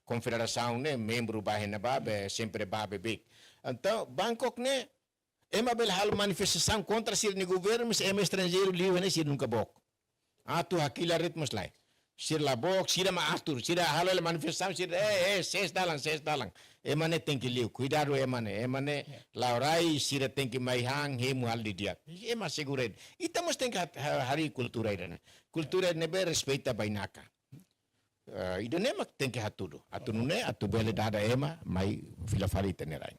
[SPEAKER 4] confederação ne membro bahena babe sempre babe big. Então Bangkok ne ema bel hal manifestação contra sir ni governo mas ema estrangeiro liu ne sir nunca bok. Tu hakila rit mas lai. Sir labok, sira maatur, sira halo le manifestação, sira ses dalang. Emane tem que liu, cuidado emane laurai sira tem que mai hang hemu hal di dia. Ema segure. Itamos tem que hari kultura ida. Kultura nebe respeita bainaka. Ida nema tem que hatudo. Atunune atu bele dada ema mai filafari tenerai.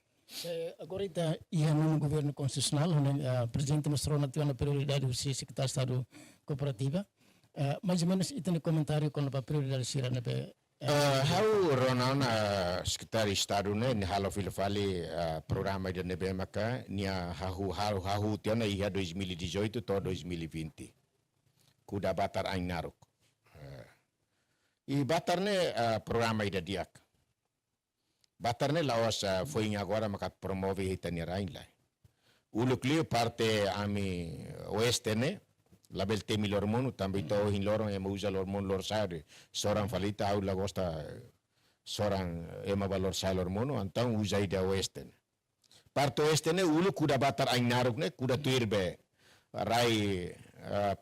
[SPEAKER 3] Agora está no governo constitucional, onde o presidente mostrou na prioridade do secretário de Estado cooperativa. Mais ou menos, e tem comentário com a prioridade sira nebe.
[SPEAKER 4] Hau Ronaldo secretário de Estado ne halo filafali programa de nebe maka nia hahu tiana ia 2018 to 2020. Kuda batar ainaruk. E batar ne programa ida diak. Batar ne lawas foi agora maka promove hitani rain lai. Ulukliu parte ami oeste ne label temi lormonu também to hin loron ema usa lormon lor sare soran falita au lagosta soran ema valor sa lormono antang usa ida oeste. Parte oeste ne ulu kuda batar ainaruk ne kuda tuirbe rai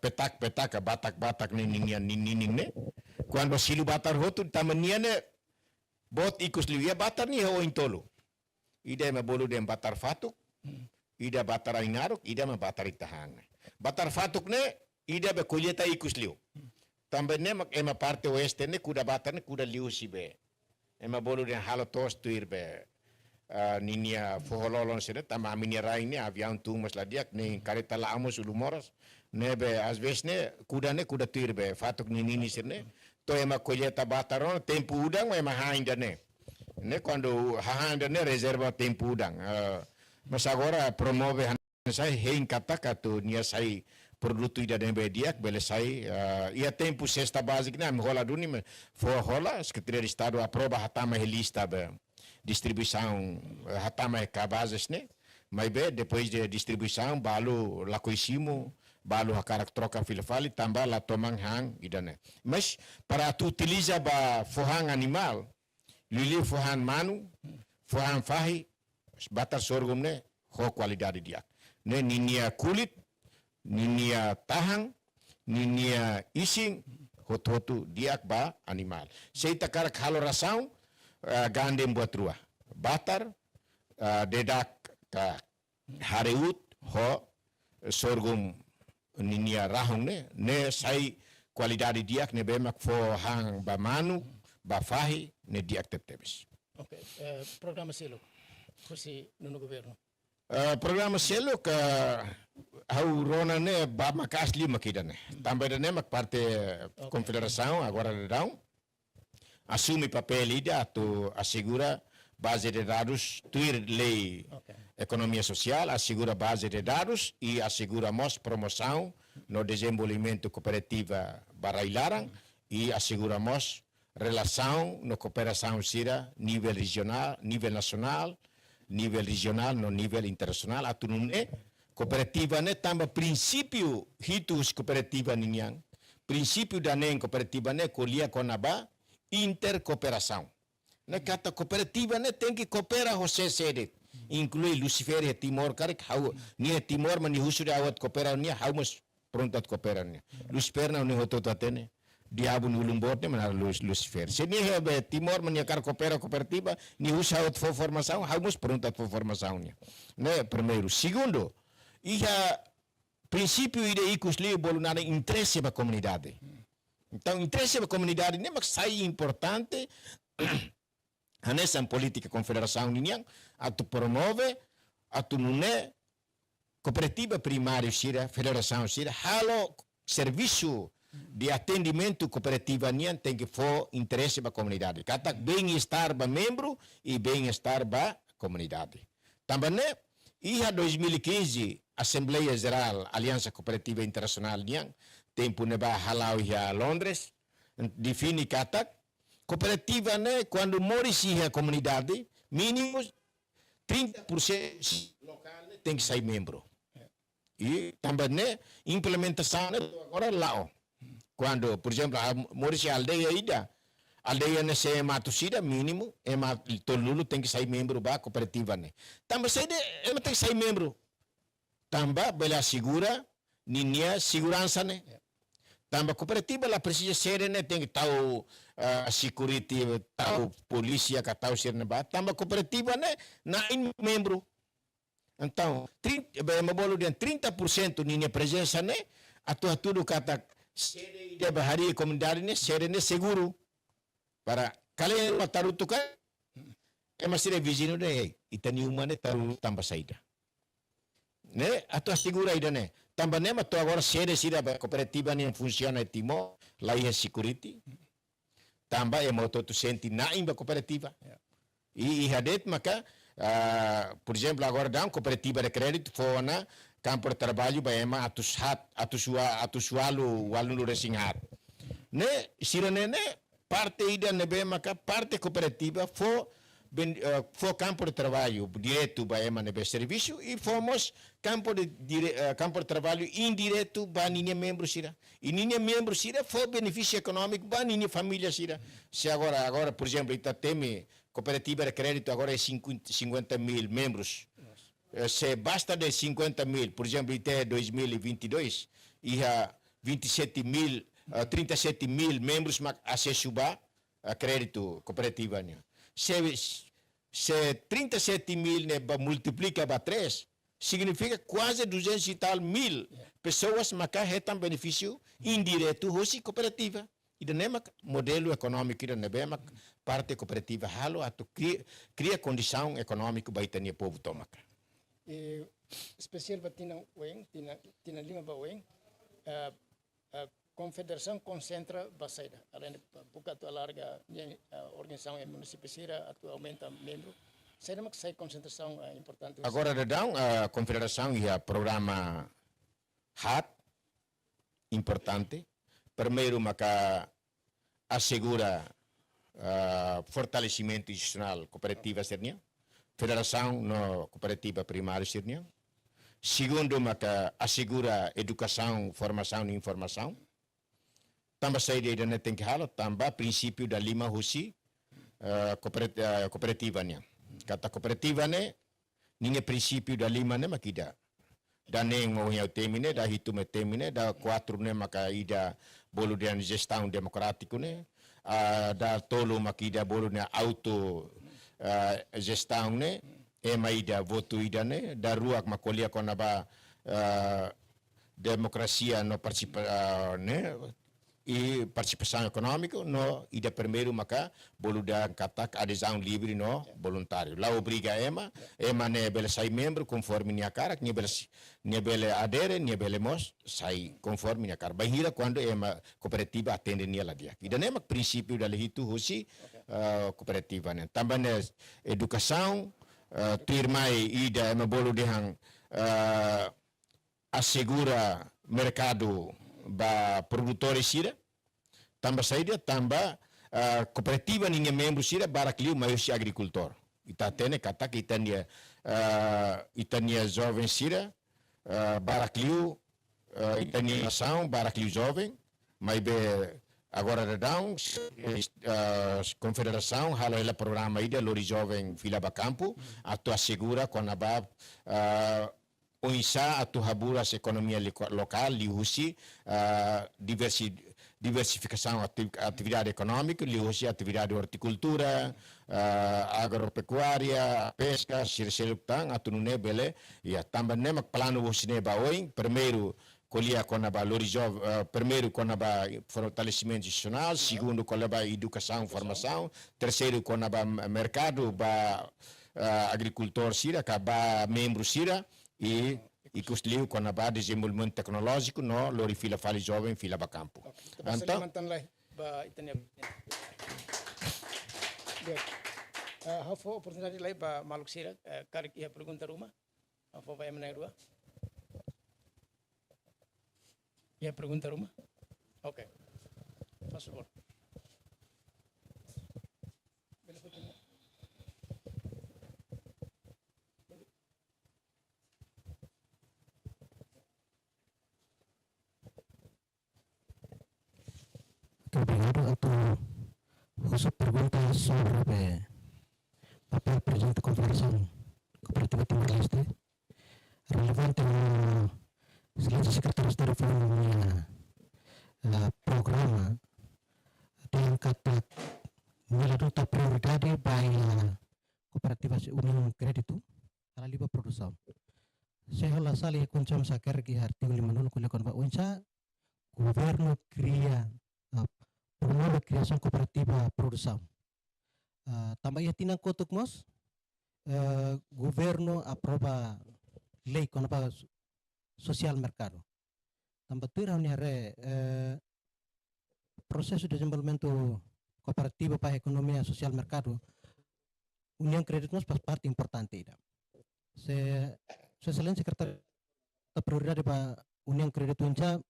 [SPEAKER 4] petak batak ne nining ne quando silu batar hotu tamania ne bot ikus liu batar ni ho intolo ida me bolu dem batar fatuk ida batar ainaruk ida me batar itahang batar fatuk ne ida be colheita ikus liu também ne ema parte oeste ne kuda batar ne kuda liu sibe ema bolu dem halo tos tuirbe ninia fohololon sene tama minia raine avião tumas ladiak ne kareta la amos ulumoras nebe às vezes ne kuda tuirbe fatuk ni nini sene to ema colheita bataron tempo udang ema ainda ne quando ainda ne reserva tempo udang mas agora promove sai hein kataka tu nia sai produto ida dembe diak bele sai ia tempo cesta básica na rola duni for rola secretaria de estado aprova hatama lista be distribuição hatama cabazes ne mas be depois de distribuição balu lacoisimo balu hakarak troca filafali tambah la tomang hang idane mas para tu utiliza ba fohang animal lili fohang manu fohang fahi batar sorghum ne ho qualidade diak ne ninia kulit ninia tahang ninia ising hotu diak ba animal seita karak halo rasau gandem buat ruah batar dedak ka hareut ho sorghum ninia rahong ne sai qualidade diak ne bemak fo hang ba manu ba fahi ne diak teptebes.
[SPEAKER 3] Okay, programa selo fosse no governo.
[SPEAKER 4] Programa selo que hau rona ne ba makasli makida ne também ne mak parte confederação agora não assume papel ida to assegura base de dados tuir lei economia social assegura base de dados e asseguramos promoção no desenvolvimento cooperativa barailarang e asseguramos relação no cooperação sira nível regional nível nacional nível regional no nível internacional atunune cooperativa ne tamba princípio hitus cooperativa ninhang princípio da nem cooperativa ne colia conaba intercooperação na kata cooperativa ne tem que cooperar você sede inclui Lucifer e Timor karik hau ni Timor mani husuri awat coopera ni hau mas pronto cooperar ni Lucifer na ni hotot atene diabo no lumbote mana Lucifer se ni hebe Timor mani kar cooperativa ni usawat for formação hau mas pronto for formação ni ne primeiro segundo ia princípio ide ikus li bolunare interesse ba comunidade. Então, interesse da comunidade nem mas sai importante a nessa política confederação união a tu promove a tu nune cooperativa primária sira federação sira halo serviço de atendimento cooperativa união tem que for interesse da comunidade kata bem-estar ba membro e bem-estar ba comunidade também né ia 2015 Assembleia Geral Aliança Cooperativa Internacional união tempo neba halau ia Londres define kata cooperativa né quando morisi a comunidade mínimo 30% local né, tem que ser membro e também né implementação né, agora lá quando por exemplo a morisi aldeia ida aldeia né se matusida mínimo tolulu tem que ser membro ba cooperativa né também se tem que ser membro também bela segura ninia segurança né Tambah cooperativa lá precisa ser, né? Tem que tahu security, tahu polícia, que tahu ser neba. Tambah cooperativa, né? Na membro. Então, mabolo dia 30% minha presença, né? Tudo kata sere ida bahari comunidade, né? Sere né seguro. Para kalian taruh tu kan, masih revisino deh. Itani umane taruh tambah saida. Né? Atau segura ida né? Tambah né? Matu agora sere sida cooperativa nem funciona timo, lá é security. Tambah moto tu senti naim ba cooperativa. E hadet maka por exemplo, agora dá uma cooperativa de crédito, foi na campo de trabalho, vai ema atusualo no resingar. Né, sirane né, parte ida nebe maka parte cooperativa foi campo de trabalho direto vai ema nebe serviço e fomos campo de trabalho indireto para ninha membro sira. E ninha membro sira foi benefício econômico para ninha família sira. Se agora por exemplo, ita teme cooperativa de crédito agora é 50 mil membros. Se basta de 50 mil, por exemplo, até 2022, e há 37 mil membros acesso a crédito cooperativa. Se 37 mil multiplica para 3, significa quase 200 e tal mil pessoas que retam benefício indireto da cooperativa. E daí modelo econômico da nebema parte cooperativa halo atau cria condição econômica para o povo tomar.
[SPEAKER 3] Especial para tina lima para Weng, confederação concentra basaida. Além de pouca tua larga organização em município sira atu aumenta membro. Será que sai concentração importante?
[SPEAKER 4] Agora dedão a confederação e a programa HAT importante. Primeiro, maka assegura fortalecimento institucional cooperativa sernia, federação no cooperativa primária sernia. Segundo, maka assegura educação, formação e informação. Tambah saída da tem que halo, tambah princípio da lima husi cooperativa nia. Kata cooperativa ne, ninguém princípio da lima ne makida. Da neng mau yang temine, da hitu me temine, da 4 ne maka ida bolu dan gestão democrático ne, da tolo makida bolu ne auto gestão ne, ema ida voto ida ne, da ruak makolia konaba democracia no ne, e participação econômica no ida primeiro maka bolu dan katak adesão livre no voluntário. Lá obriga ema ne bele sai membro conforme nia cara, nia bele adere, nia bele mos sai conforme nia cara. Bahira quando ema cooperativa atende nia lá dia. Ida nema princípio da hitu hosi cooperativa ne. Também educação, tirmai ida ema bolu dehang assegura mercado ba produtores sira, tambah saída, tambah cooperativa ninguém membro sira, barakliu maior agricultor. Ita tene kata que itania jovem sira, barakliu, itania nação, barakliu jovem, mas be agora redão, confederação, halo ela programa ida lori jovem fila bacampo, atau assegura quando ba Unisa atau habura economia local, lihusi diversificação atividade econômica, lihusi atividade horticultura, agropecuária, pesca, sirseluptang, atau nune bele, ya tambah nemak plano husine baoing, primeiro colher com a primeiro com a fortalecimento institucional, segundo com a educação, formação, terceiro com a mercado, agricultor sira, ba membro sira, e custliu com a desenvolvimento tecnológico no lori fila fali jovem fila bacampo.
[SPEAKER 3] Então, ba itania. Hafo oportunidade lai ba maluk sira karik ia pergunta rumah. Hafo ba emna dua. Ia pergunta rumah. Oke. Faz favor.
[SPEAKER 5] Obrigado a tu uso perguntas sobre papel presente da Confederação Cooperativa Timor-Leste relevante no excelente secretário de Estado foi minha programa dengan kata nilai prioridade by cooperativas união crédito ala liba produção sehola sali kuncam sakar ki artigo 5 kuliah kon unsa governo cria promove criação cooperativa produção tambah ia tinang kotuk mos governo aprova lei kon social mercado tambah tu ni hare processo de desenvolvimento cooperativo para a economia social mercado União Crédito nós faz parte importante ida se excelência secretário da prioridade para União Crédito inja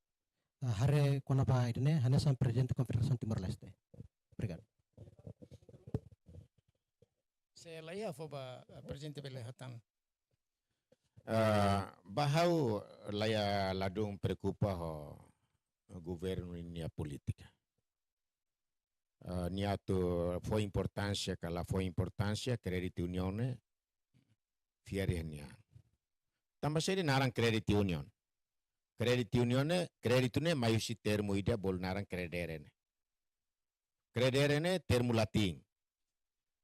[SPEAKER 5] hare kona pa idene hanya sam presidente Confederação Timor Leste obrigado
[SPEAKER 3] Saya layak foba Presidente Belehatan.
[SPEAKER 4] Bahau laya ladung preocupa ho governo ini politika. Niato foi importância kala foi importância credit unione fiare nia. Tambah seri narang credit union. Credit unione creditune maiusi termo ida bol narang crederene. Crederene termo latin.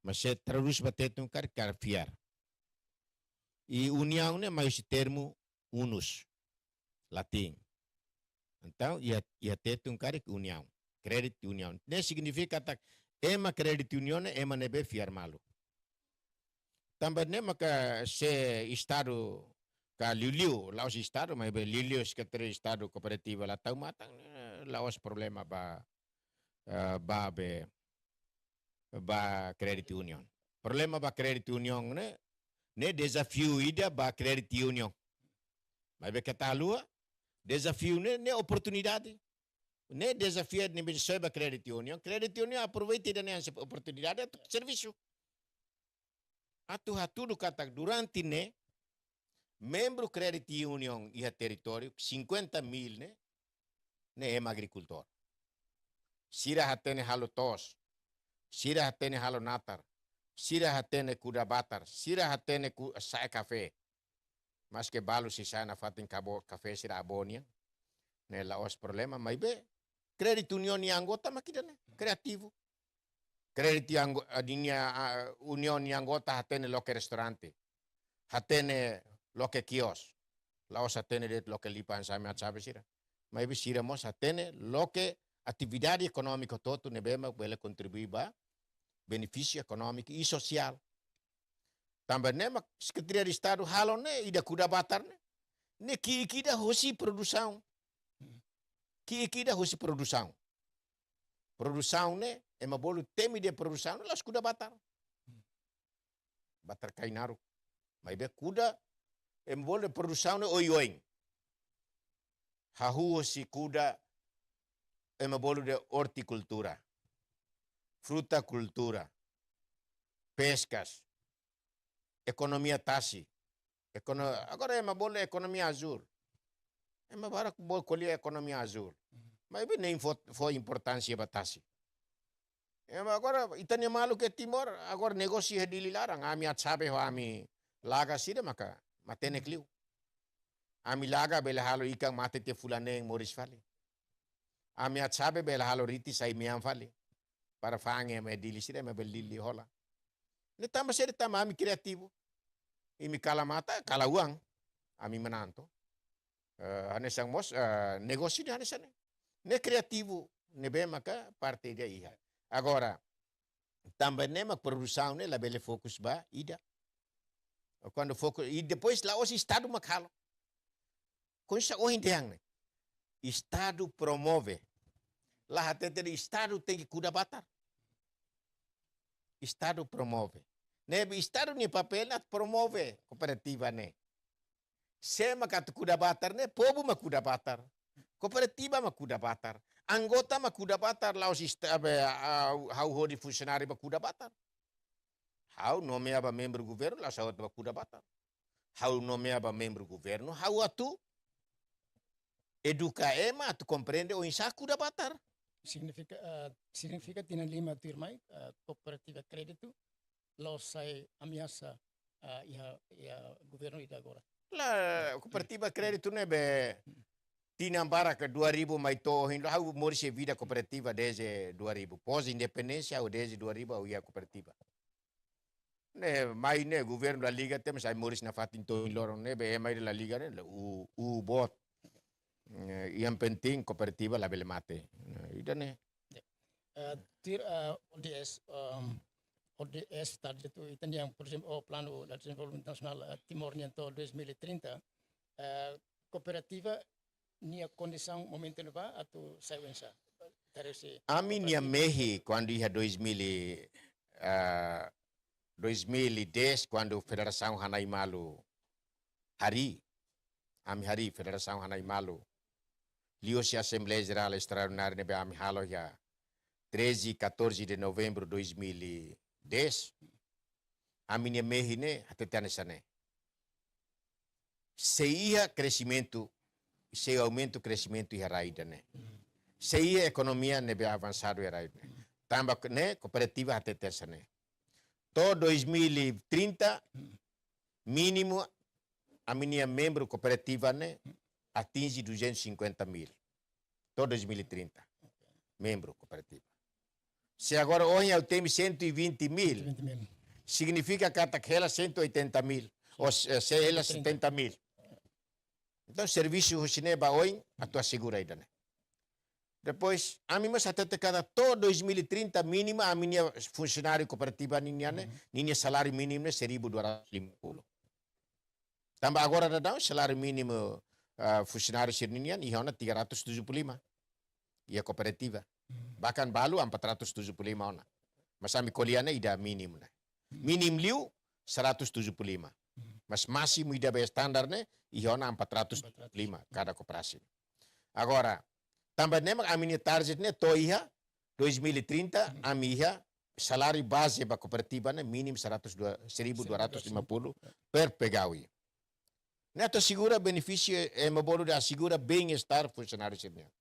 [SPEAKER 4] Mas terus batetung kar fiar. E união né mais termo unus latim então ia ter um cara união crédito união né significa tak ema crédito união ema nebe fiar malu também né maka se estado ka liu laos estado mas liu secretário estado cooperativa lá tau matang laos problema ba crédito união problema ba crédito união né ne desafio ida ba credit union. Mas be kata lua desafio ne oportunidade. Ne desafio ne bisa ba credit union. Credit union aproveita da ne oportunidade atu serviço. Atu hatu kata durante ne membro credit union ia território 50.000 ne é agricultor. Sira hatene halo tos. Sira hatene halo natar. Sira hatene kuda batar, sira hatene sai café. Mas que balo si sana fatin cabo café sira abonia. Ne laos problema, mas be credit union ni anggota makidane kreativo. Credit union ni anggota hatene loke restaurante. Hatene loke kios. Laos hatene det loke lipan sami atsabe sira. Mas be sira mos hatene loke atividade econômica todo ne bema bele contribuir ba benefício econômico e social. Também né, mas Secretaria de Estado halo né, ida kuda batar né que da hosi produção. Que da hosi produção. Produção né, é uma bolo temi de produção, las kuda batar. Batar kainaru. Mas be kuda é uma bolo produção né oi. Hahu hosi kuda é uma bolo de horticultura. Fruta cultura, pescas, economia tasi. Agora é uma boa economia azul. É uma boa colher economia azul. Mas nem foi importância para tasi. Agora, itanya malu ke Timor, agora negócio é dililarang. Ami at sabi ho ami laga sida maka matene kliu. Ami laga bela halo ikang matete fulaneng Moris Valley. Ami at sabi bela halo riti sa Imiam Valley. Para fange me dili sira me belili hola. Ne tama seri tama ami kreativo. Imi kala mata, kala uang. Ami menanto. Hanesang mos negócio de hanesane. Ne kreativo ne be maka parte dia iha. Agora também ne mak produção ne la bele focus ba ida. Quando focus e depois lá os estado makalo. Com isso o hindeang ne. Estado promove. Lá até o estado tem que cuidar batar. Estado promove. Ne Estado ni papel at promove cooperativa ne. Se makat kuda batar ne, povo makuda batar. Cooperativa makuda batar. Anggota makuda batar. Laos hau hodi funcionário makuda batar. Hau nomeava membro do governo, laos hau makuda batar. Hau nomeava membro do governo, hau atu educa ema atu compreende o insa kuda batar.
[SPEAKER 3] Significa tinan lima tirmai cooperativa crédito los sai ameaça ia governo ida agora.
[SPEAKER 4] La cooperativa crédito ne be tinambara ke 2000 mai to hindo hau mori se vida cooperativa desde 2000 pós independência ou desde 2000 au ia cooperativa ne mai ne governo da liga tem sai moris na fatin to lorong ne be mai da liga ne u bot yang penting cooperativa la bele mate ida ne
[SPEAKER 3] ODS target itu yang por exemplo o plano da desenvolvimento nacional Timor Oriental 2030 cooperativa nia condição momento no va atau sewensa
[SPEAKER 4] ami nia mehi quando ia 2010 quando Federação Hanai Malu hari ami Federação Hanai Malu liu se Assembleia Geral Extraordinária nebe ami halo ya 13 e 14 de novembro 2010 ami nia mehi ne atetane sane se ia crescimento se aumento crescimento ia raida ne se ia economia nebe avançado ia raida tamba ne cooperativa atetane sane to 2030 mínimo a minha membro cooperativa né atinge 250.000 to 2030 membro cooperativa se agora hoje eu tenho 120.000 significa que aquela 180.000 ou se ela 70.000 então serviço o cinema hoje a tua segura aí né depois, a mim mas até cada todo 2030 mínima a minha funcionário cooperativa ninha né, ninha salário mínimo é 1.250. Também agora dá salário mínimo funcionário ninha e ona 375. E a cooperativa. Bahkan balu 475 ona. Mas a minha coliana ida mínimo né. Mínimo liu 175. Mas máximo ida be standar né, e ona 475 cada cooperação. Agora também a minha target ne toiha 2030 a minha salário base da cooperativa ne mínimo 1.250 per pegawai. Neto segura benefício é mabolo da segura bem-estar funcionário senior.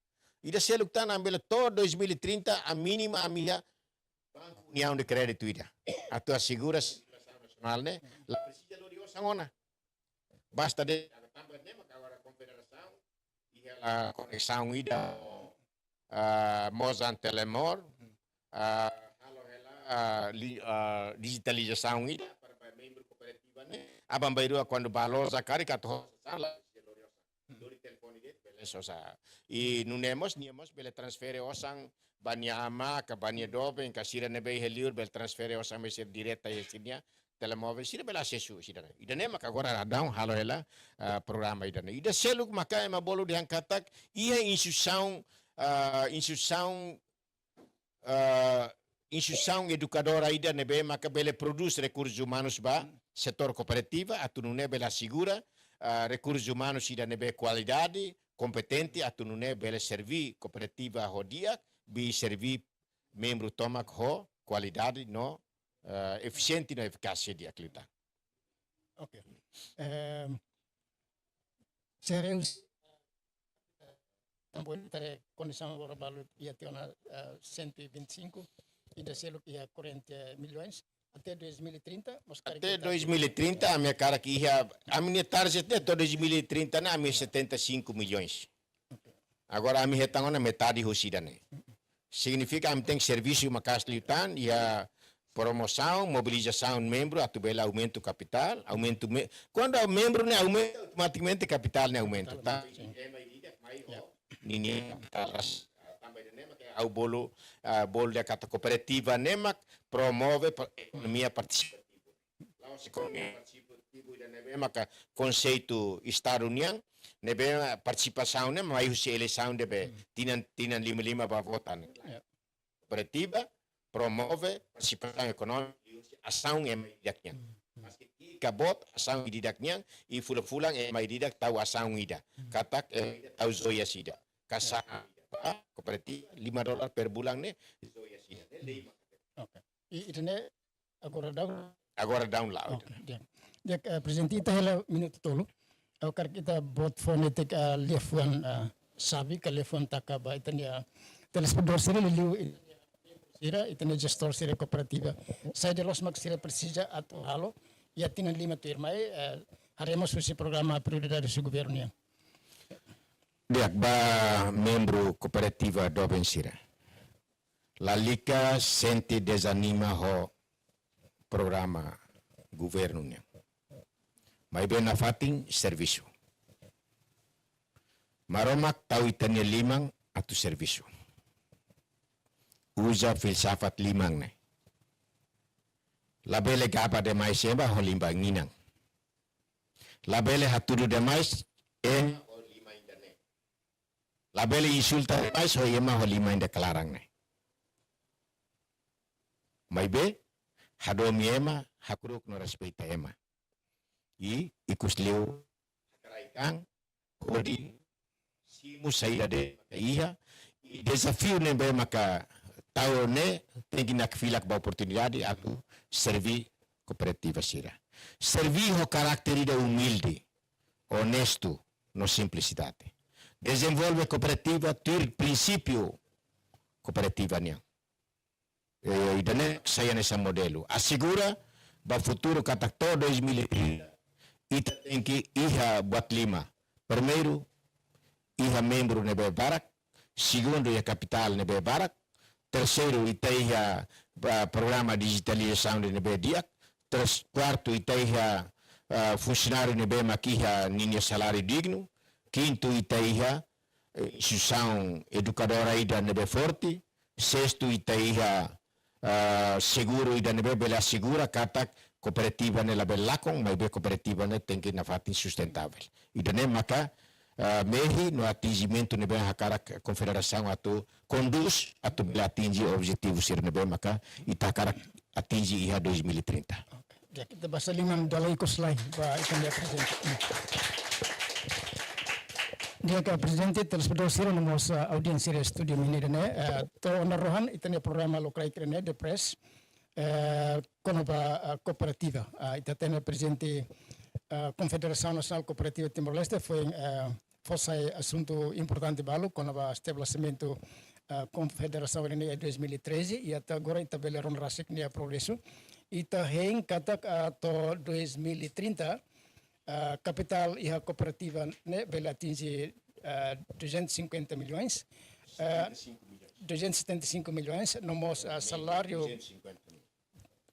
[SPEAKER 4] E da seluk tan ambil todo 2030 a mínima a minha união de crédito ida. A tua segura nacional ne la precisa lo dio sangona. Basta de também ne agora confederação a conexão ida Mozan Telemor digitalização ida para membro cooperativa né abambairu quando balo zakari kato sala dori telefone det beleza e nunemos niemos bele transfere osang baniama ka bania dobe ka sira nebe heliur bel transfere osang meser direta yesinya telemóvel sira bela acesso sira ida ne maka agora radão halo ela programa ida ne ida seluk maka ema bolo de hankatak ia instituição educadora ida nebe maka bele produz recursos humanos ba setor cooperativa atunune bela segura recursos humanos ida nebe qualidade competente atunune bele servi cooperativa hodia bi servi membro tomak ho qualidade no eficiente na eficácia de aclita.
[SPEAKER 3] Ok. Serius também ter condição agora valor ia ter 125 e da selo que ia 40 milhões até 2030.
[SPEAKER 4] Até 2030 a minha cara que ia a minha target até 2030 na minha 75 milhões. Agora a minha retanga na metade rosida né. Significa que tem serviço macas liutan e a promoção, mobilização membro, atubela aumento capital, aumento quando o membro né aumenta automaticamente capital né aumenta, tá? Ninguém capital também né ao bolo da kata cooperativa né promove economia participativa. Lá o economia participativa da né maka conceito Estado União né participação né mais se eleição de tinan 5 para votar né. Cooperativa promove participação econômica ação é medidaknya. Mas que kabot ação medidaknya e fulang é medidak tahu ação ida. Katak tahu zoya sida. Kasa cooperativa $5 per bulan ne zoya sida.
[SPEAKER 3] Okay. Itu ne
[SPEAKER 4] agora down lá.
[SPEAKER 3] Dia presidente kita hela minuto tolu. Agora kita bot fonetik lefuan sabi ka lefuan takaba itania telespedor sira liu sira itania gestor sira cooperativa. Saya de los max sira precisa atau halo ya tinan 5 tu irmai haremos esse programa prioridade do governo.
[SPEAKER 4] ba membro cooperativa do Bensira. Lalika sente desanima ho programa governo niya. May na fating servisyo. Maromak tau itanya limang atu servisyo. Usa filsafat limang na. Labele gapa de mais semba ho limbang ninang. Labele haturu de mais ho lima indane. Labele insulta de mais ho yema ho lima inda kelarang na. May be hadom yema hakuruk no respeita ema. Ikus liu keraikang kodi simu saída de ia desafio ne be maka tau ne tem que filak ba oportunidade aku servir cooperativa sira. Servir o caráter de humilde, honesto, no simplicidade. Desenvolve cooperativa ter princípio cooperativa niya. Idane saya nessa modelo. Assegura ba futuro katakto 2030. Ita tem que iha buat 5. Primeiro, iha membro nebe barak. Segundo, iha capital nebe barak. Terceiro, ita iha programa digitalização nebe diak. Quarto, ita iha funcionário nebe makiha ninha salário digno. Quinto, ita iha instituição educadora ida nebe forte. Sexto, ita iha seguro ida nebe bela segura katak cooperativa nela belakong may be cooperativa na tem que na fatin sustentável. Ida ne maka mehi no atingimento nebe hakarak confederação atu conduz atu bela atingi objetivo sir nebe maka itakarak atingi iha 2030.
[SPEAKER 3] Ya kita bahasa limang dalai kuslai ba ikan dia presente. Dia ka presidente telespedor sira nomos audiensi re studio mini dene to onarohan itane programa lokal krene de press kono ba cooperativa itatene presidente Confederação Nacional Cooperativa Timor-Leste foi fosse assunto importante balo kono ba estabelecimento Confederação em 2013 e até agora itabeleron rasik nia progresso ita heng katak to 2030 capital e a cooperativa né, bela atinge 250 milhões, 275 milhões, nosso salário,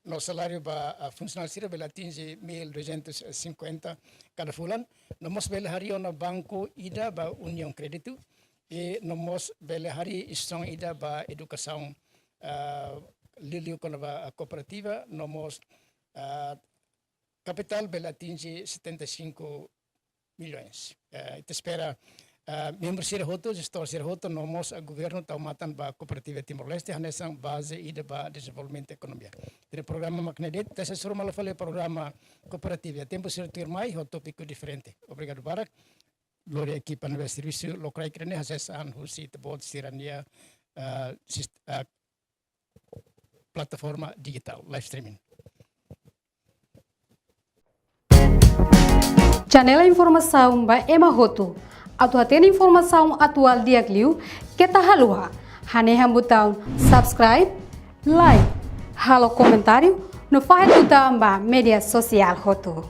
[SPEAKER 3] nosso salário para funcionário bela atinge 1.250 cada fulan, nosso bela hari na banco ida ba União Crédito e nosso bela hari strong ida ba educação liliu com a cooperativa, nosso capital bela atinge 75 milhões. Ita espera membros sira hoto, gestor sira hoto, nomos governo taumatan ba cooperativa Timor-Leste hanesang base ida ba desenvolvimento ekonomia. Dari programa maknedet, tesa suruh malafale programa cooperativa. Tempo sira turmai ho topiko diferente. Obrigado barak. Gloria equipa no serviço local krene hasesan husi tebot sirania plataforma digital live streaming.
[SPEAKER 6] Janela informação ba Emma Hoto. Atu atena informação atual dia kliu kita halua. Hane hambutão subscribe, like, halo comentário no file ba media social Hoto.